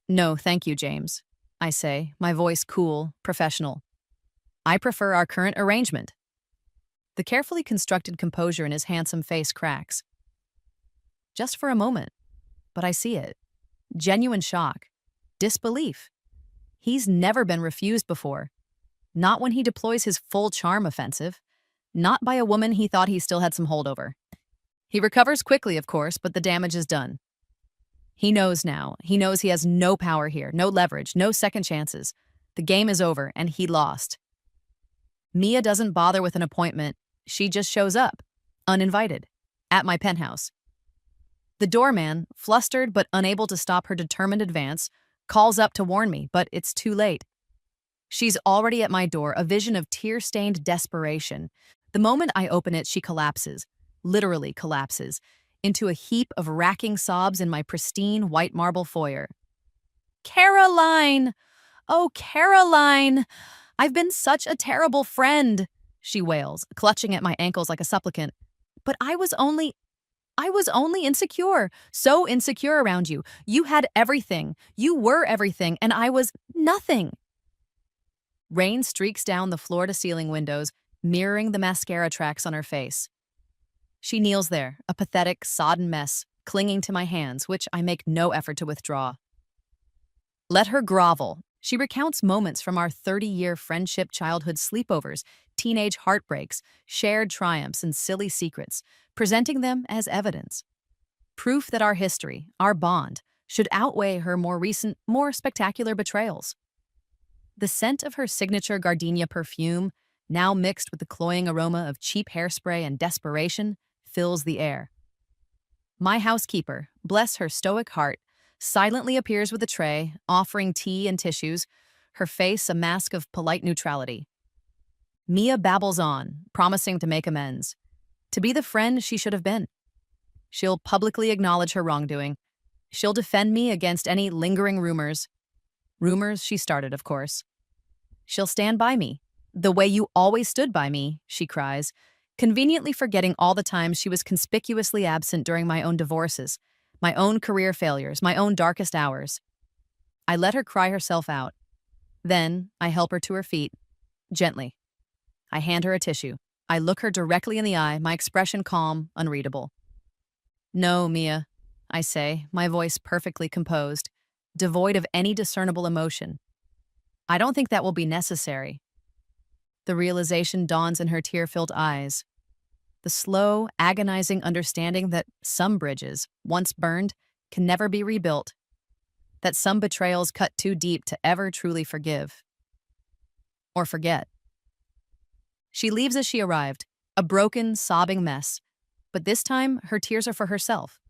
Speaker 1: No, thank you, James, I say, my voice cool, professional. I prefer our current arrangement. The carefully constructed composure in his handsome face cracks. Just for a moment, but I see it. Genuine shock. Disbelief. He's never been refused before. Not when he deploys his full charm offensive. Not by a woman he thought he still had some hold over. He recovers quickly, of course, but the damage is done. He knows now. He knows he has no power here, no leverage, no second chances. The game is over, and he lost. Mia doesn't bother with an appointment. She just shows up, uninvited, at my penthouse. The doorman, flustered but unable to stop her determined advance, calls up to warn me, but it's too late. She's already at my door, a vision of tear-stained desperation. The moment I open it, she collapses, literally collapses, into a heap of racking sobs in my pristine white marble foyer. Caroline! Oh, Caroline! I've been such a terrible friend, she wails, clutching at my ankles like a supplicant. But I was only insecure, so insecure around you. You had everything. You were everything, and I was nothing. Rain streaks down the floor-to-ceiling windows, mirroring the mascara tracks on her face. She kneels there, a pathetic, sodden mess, clinging to my hands, which I make no effort to withdraw. Let her grovel. She recounts moments from our 30-year friendship, childhood sleepovers, teenage heartbreaks, shared triumphs, and silly secrets, presenting them as evidence. Proof that our history, our bond, should outweigh her more recent, more spectacular betrayals. The scent of her signature gardenia perfume, now mixed with the cloying aroma of cheap hairspray and desperation, fills the air. My housekeeper, bless her stoic heart, silently appears with a tray, offering tea and tissues, her face a mask of polite neutrality. Mia babbles on, promising to make amends, to be the friend she should have been. She'll publicly acknowledge her wrongdoing. She'll defend me against any lingering rumors. Rumors she started, of course. She'll stand by me, the way you always stood by me, she cries, conveniently forgetting all the times she was conspicuously absent during my own divorces, my own career failures, my own darkest hours. I let her cry herself out. Then I help her to her feet, gently. I hand her a tissue. I look her directly in the eye, my expression calm, unreadable. No, Mia, I say, my voice perfectly composed, devoid of any discernible emotion. I don't think that will be necessary. The realization dawns in her tear-filled eyes. The slow, agonizing understanding that some bridges, once burned, can never be rebuilt. That some betrayals cut too deep to ever truly forgive. Or forget. She leaves as she arrived, a broken, sobbing mess. But this time, her tears are for herself,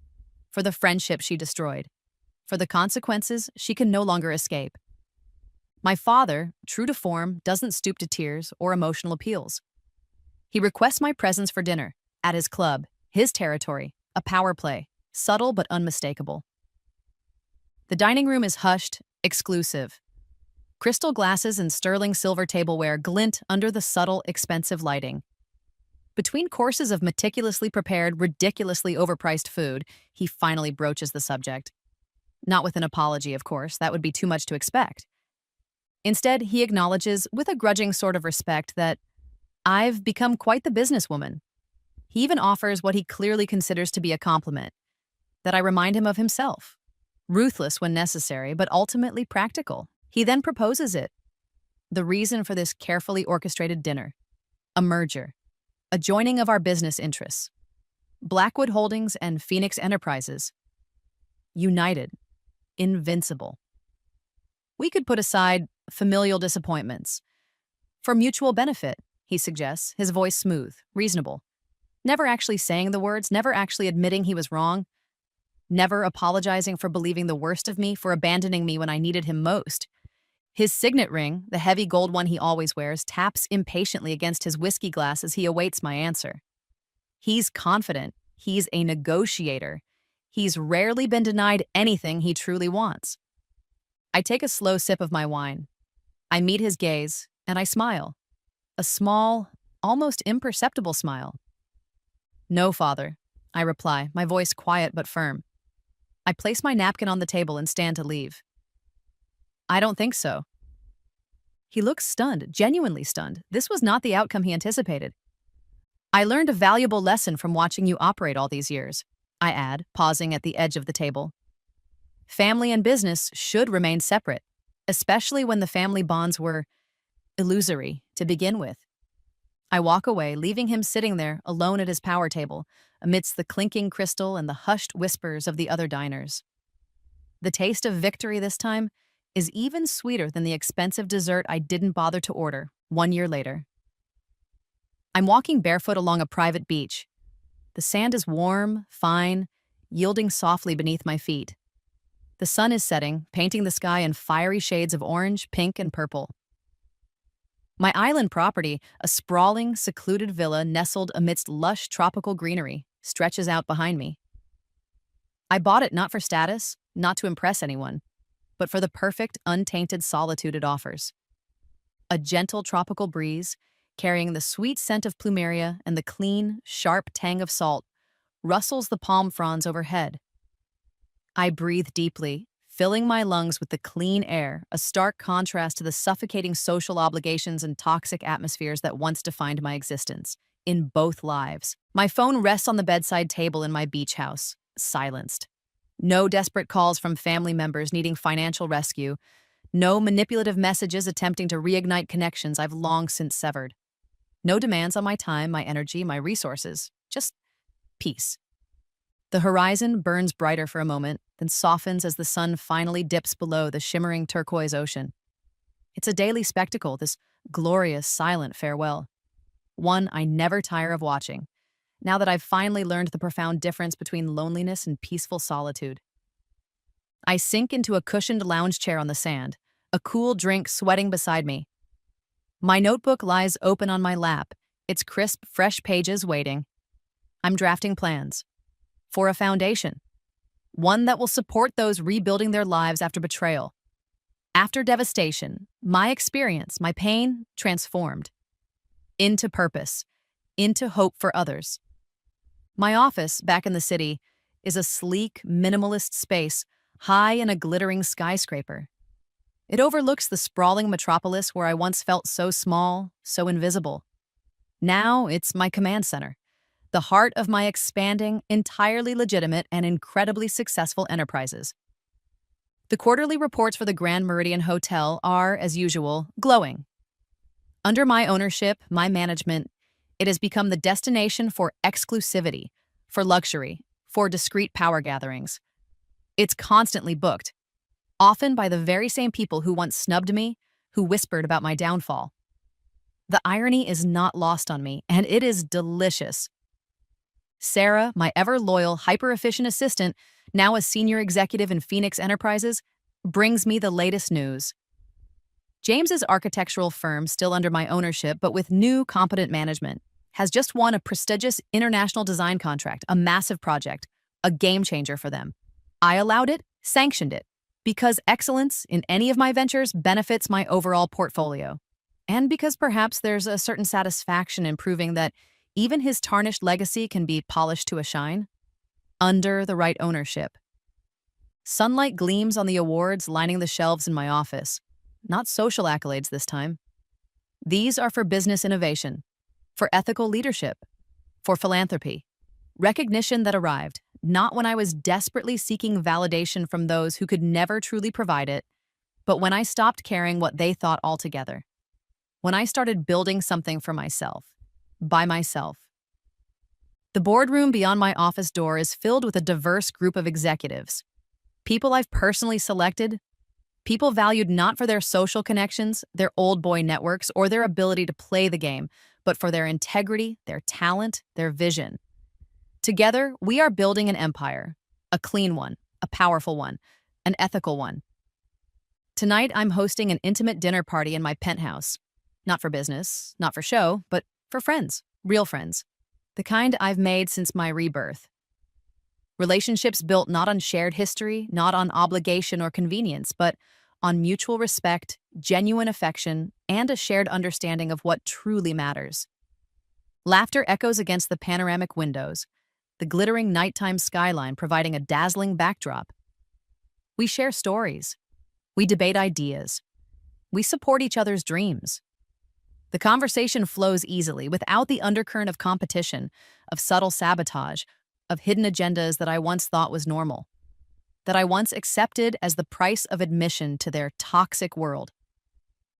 Speaker 1: for the friendship she destroyed, for the consequences she can no longer escape. My father, true to form, doesn't stoop to tears or emotional appeals. He requests my presence for dinner, at his club, his territory, a power play, subtle but unmistakable. The dining room is hushed, exclusive. Crystal glasses and sterling silver tableware glint under the subtle, expensive lighting. Between courses of meticulously prepared, ridiculously overpriced food, he finally broaches the subject. Not with an apology, of course, that would be too much to expect. Instead, he acknowledges, with a grudging sort of respect, that I've become quite the businesswoman. He even offers what he clearly considers to be a compliment, that I remind him of himself. Ruthless when necessary, but ultimately practical. He then proposes it. The reason for this carefully orchestrated dinner. A merger. A joining of our business interests. Blackwood Holdings and Phoenix Enterprises. United. Invincible. We could put aside familial disappointments. For mutual benefit, he suggests, his voice smooth, reasonable. Never actually saying the words, never actually admitting he was wrong. Never apologizing for believing the worst of me, for abandoning me when I needed him most. His signet ring, the heavy gold one he always wears, taps impatiently against his whiskey glass as he awaits my answer. He's confident. He's a negotiator. He's rarely been denied anything he truly wants. I take a slow sip of my wine. I meet his gaze, and I smile. A small, almost imperceptible smile. No, father, I reply, my voice quiet but firm. I place my napkin on the table and stand to leave. I don't think so. He looks stunned, genuinely stunned. This was not the outcome he anticipated. I learned a valuable lesson from watching you operate all these years, I add, pausing at the edge of the table. Family and business should remain separate, especially when the family bonds were illusory to begin with. I walk away, leaving him sitting there alone at his power table, amidst the clinking crystal and the hushed whispers of the other diners. The taste of victory this time is even sweeter than the expensive dessert I didn't bother to order 1 year later. I'm walking barefoot along a private beach. The sand is warm, fine, yielding softly beneath my feet. The sun is setting, painting the sky in fiery shades of orange, pink, and purple. My island property, a sprawling, secluded villa nestled amidst lush tropical greenery, stretches out behind me. I bought it not for status, not to impress anyone, but for the perfect, untainted solitude it offers. A gentle tropical breeze, carrying the sweet scent of plumeria and the clean, sharp tang of salt, rustles the palm fronds overhead. I breathe deeply, filling my lungs with the clean air, a stark contrast to the suffocating social obligations and toxic atmospheres that once defined my existence, in both lives. My phone rests on the bedside table in my beach house, silenced. No desperate calls from family members needing financial rescue, no manipulative messages attempting to reignite connections I've long since severed. No demands on my time, my energy, my resources, just peace. The horizon burns brighter for a moment, then softens as the sun finally dips below the shimmering turquoise ocean. It's a daily spectacle, this glorious, silent farewell. One I never tire of watching, now that I've finally learned the profound difference between loneliness and peaceful solitude. I sink into a cushioned lounge chair on the sand, a cool drink sweating beside me. My notebook lies open on my lap, its crisp, fresh pages waiting. I'm drafting plans. For a foundation. One that will support those rebuilding their lives after betrayal. After devastation, my experience, my pain, transformed. Into purpose. Into hope for others. My office, back in the city, is a sleek, minimalist space, high in a glittering skyscraper. It overlooks the sprawling metropolis where I once felt so small, so invisible. Now it's my command center, the heart of my expanding, entirely legitimate, and incredibly successful enterprises. The quarterly reports for the Grand Meridian Hotel are, as usual, glowing. Under my ownership, my management, it has become the destination for exclusivity, for luxury, for discreet power gatherings. It's constantly booked, often by the very same people who once snubbed me, who whispered about my downfall. The irony is not lost on me, and it is delicious. Sarah, my ever-loyal, hyper-efficient assistant, now a senior executive in Phoenix Enterprises, brings me the latest news. James's architectural firm, still under my ownership but with new, competent management, has just won a prestigious international design contract, a massive project, a game-changer for them. I allowed it, sanctioned it, because excellence in any of my ventures benefits my overall portfolio. And because perhaps there's a certain satisfaction in proving that even his tarnished legacy can be polished to a shine, under the right ownership. Sunlight gleams on the awards lining the shelves in my office. Not social accolades this time. These are for business innovation, for ethical leadership, for philanthropy. Recognition that arrived, not when I was desperately seeking validation from those who could never truly provide it, but when I stopped caring what they thought altogether. When I started building something for myself, by myself. The boardroom beyond my office door is filled with a diverse group of executives. People I've personally selected, people valued not for their social connections, their old boy networks, or their ability to play the game, but for their integrity, their talent, their vision. Together, we are building an empire, a clean one, a powerful one, an ethical one. Tonight, I'm hosting an intimate dinner party in my penthouse. Not for business, not for show, but for friends, real friends. The kind I've made since my rebirth. Relationships built not on shared history, not on obligation or convenience, but on mutual respect, genuine affection, and a shared understanding of what truly matters. Laughter echoes against the panoramic windows, the glittering nighttime skyline providing a dazzling backdrop. We share stories. We debate ideas. We support each other's dreams. The conversation flows easily without the undercurrent of competition, of subtle sabotage, of hidden agendas that I once thought was normal, that I once accepted as the price of admission to their toxic world.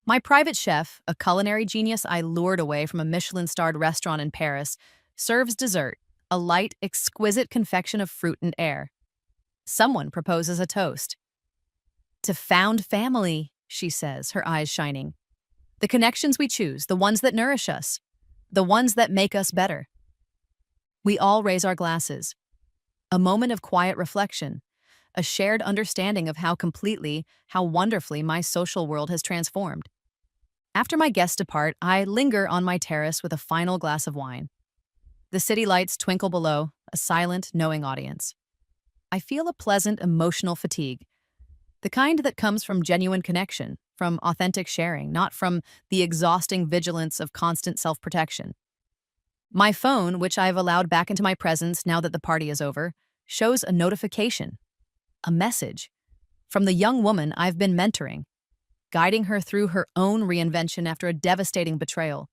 Speaker 1: My private chef, a culinary genius I lured away from a Michelin-starred restaurant in Paris, serves dessert, a light, exquisite confection of fruit and air. Someone proposes a toast. To found family, she says, her eyes shining. The connections we choose, the ones that nourish us, the ones that make us better. We all raise our glasses. A moment of quiet reflection, a shared understanding of how completely, how wonderfully my social world has transformed. After my guests depart, I linger on my terrace with a final glass of wine. The city lights twinkle below, a silent, knowing audience. I feel a pleasant emotional fatigue, the kind that comes from genuine connection, from authentic sharing, not from the exhausting vigilance of constant self-protection. My phone, which I've allowed back into my presence now that the party is over, shows a notification, a message, from the young woman I've been mentoring, guiding her through her own reinvention after a devastating betrayal.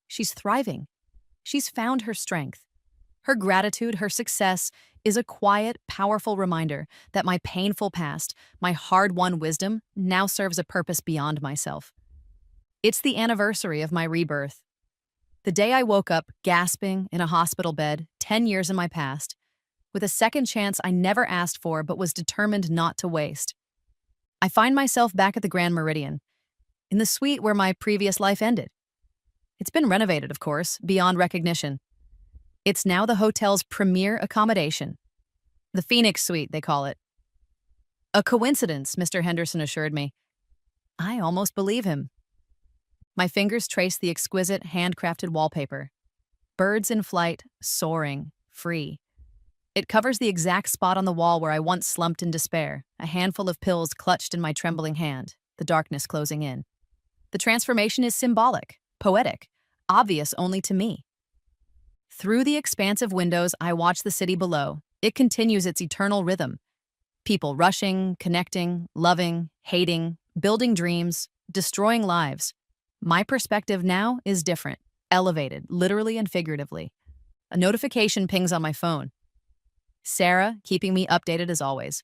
Speaker 1: She's thriving. She's found her strength. Her gratitude, her success, is a quiet, powerful reminder that my painful past, my hard-won wisdom, now serves a purpose beyond myself. It's the anniversary of my rebirth. The day I woke up, gasping, in a hospital bed, 10 years in my past, with a second chance I never asked for but was determined not to waste. I find myself back at the Grand Meridian, in the suite where my previous life ended. It's been renovated, of course, beyond recognition. It's now the hotel's premier accommodation. The Phoenix Suite, they call it. A coincidence, Mr. Henderson assured me. I almost believe him. My fingers trace the exquisite handcrafted wallpaper. Birds in flight, soaring, free. It covers the exact spot on the wall where I once slumped in despair, a handful of pills clutched in my trembling hand, the darkness closing in. The transformation is symbolic, poetic, obvious only to me. Through the expansive windows, I watch the city below. It continues its eternal rhythm. People rushing, connecting, loving, hating, building dreams, destroying lives. My perspective now is different, elevated, literally and figuratively. A notification pings on my phone. Sarah, keeping me updated as always.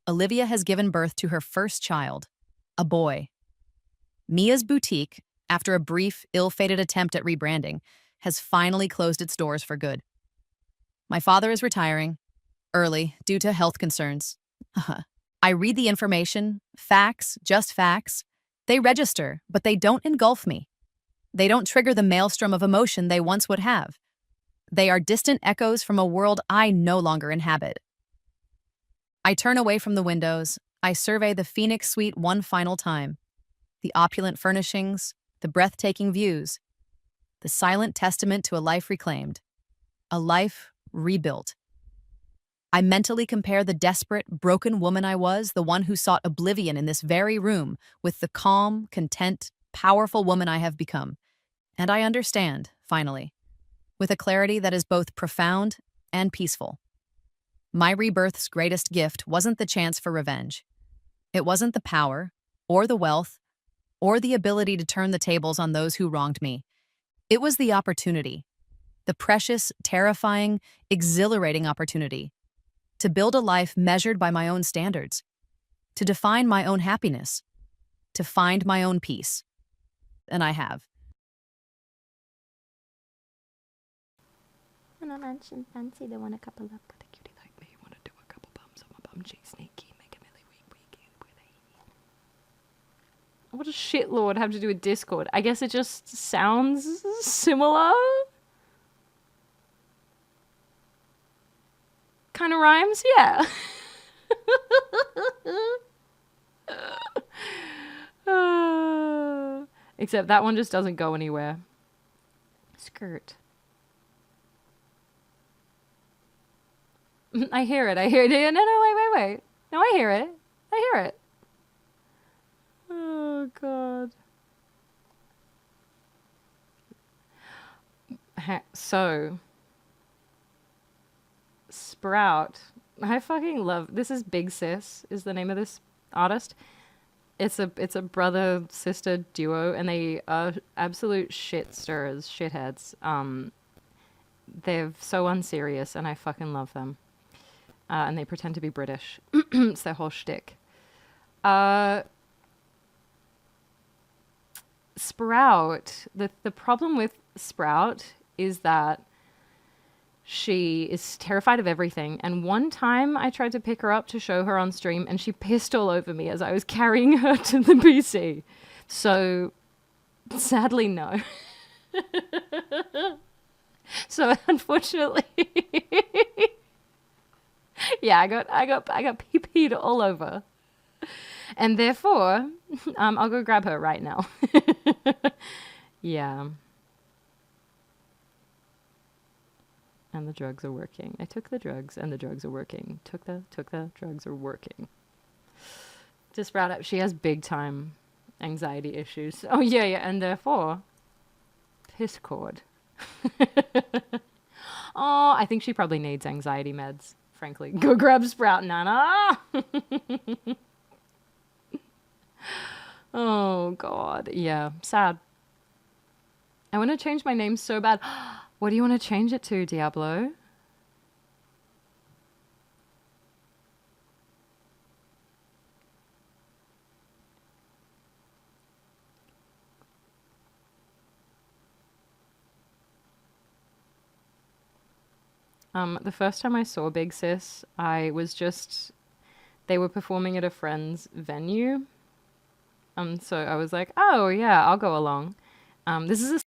Speaker 1: Olivia has given birth to her first child, a boy. Mia's boutique, after a brief, ill-fated attempt at rebranding, has finally closed its doors for good. My father is retiring, early, due to health concerns. I read the information, facts, just facts. They register, but they don't engulf me. They don't trigger the maelstrom of emotion they once would have. They are distant echoes from a world I no longer inhabit. I turn away from the windows. I survey the Phoenix Suite one final time. The opulent furnishings, the breathtaking views, the silent testament to a life reclaimed, a life rebuilt. I mentally compare the desperate, broken woman I was, the one who sought oblivion in this very room, with the calm, content, powerful woman I have become. And I understand, finally, with a clarity that is both profound and peaceful. My rebirth's greatest gift wasn't the chance for revenge. It wasn't the power, or the wealth, or the ability to turn the tables on those who wronged me. It was the opportunity, the precious, terrifying, exhilarating opportunity to build a life measured by my own standards, to define my own happiness, to find my own peace. And I have.
Speaker 2: When I mentioned fancy, they want a couple up. Got a cutie like me, want to do a couple bumps on my bum cheek, sneaky, make a milli weekend with a. What does shitlord have to do with Discord? I guess it just sounds similar. Kind of rhymes, yeah. Except that one just doesn't go anywhere. Skirt. I hear it. No, wait. No, I hear it. Oh, God. So, Sprout. I fucking love... This is Big Sis, is the name of this artist. It's a brother-sister duo, and they are absolute shit stirrers, shitheads. They're so unserious, and I fucking love them. And they pretend to be British. It's their whole shtick. Sprout. The problem with Sprout is that she is terrified of everything. And one time I tried to pick her up to show her on stream, and she pissed all over me as I was carrying her to the PC. So, sadly, no. So, unfortunately... Yeah, I got pee-peed all over. And therefore, I'll go grab her right now. Yeah. And the drugs are working. I took the drugs and the drugs are working. Took the drugs are working. To Sprout up, she has big time anxiety issues. Oh yeah, and therefore, piss cord. Oh, I think she probably needs anxiety meds. Frankly, go grab Sprout, Nana. Oh, God. Yeah, sad. I want to change my name so bad. What do you want to change it to, Diablo? The first time I saw Big Sis, they were performing at a friend's venue. So I was like, oh yeah, I'll go along. This is a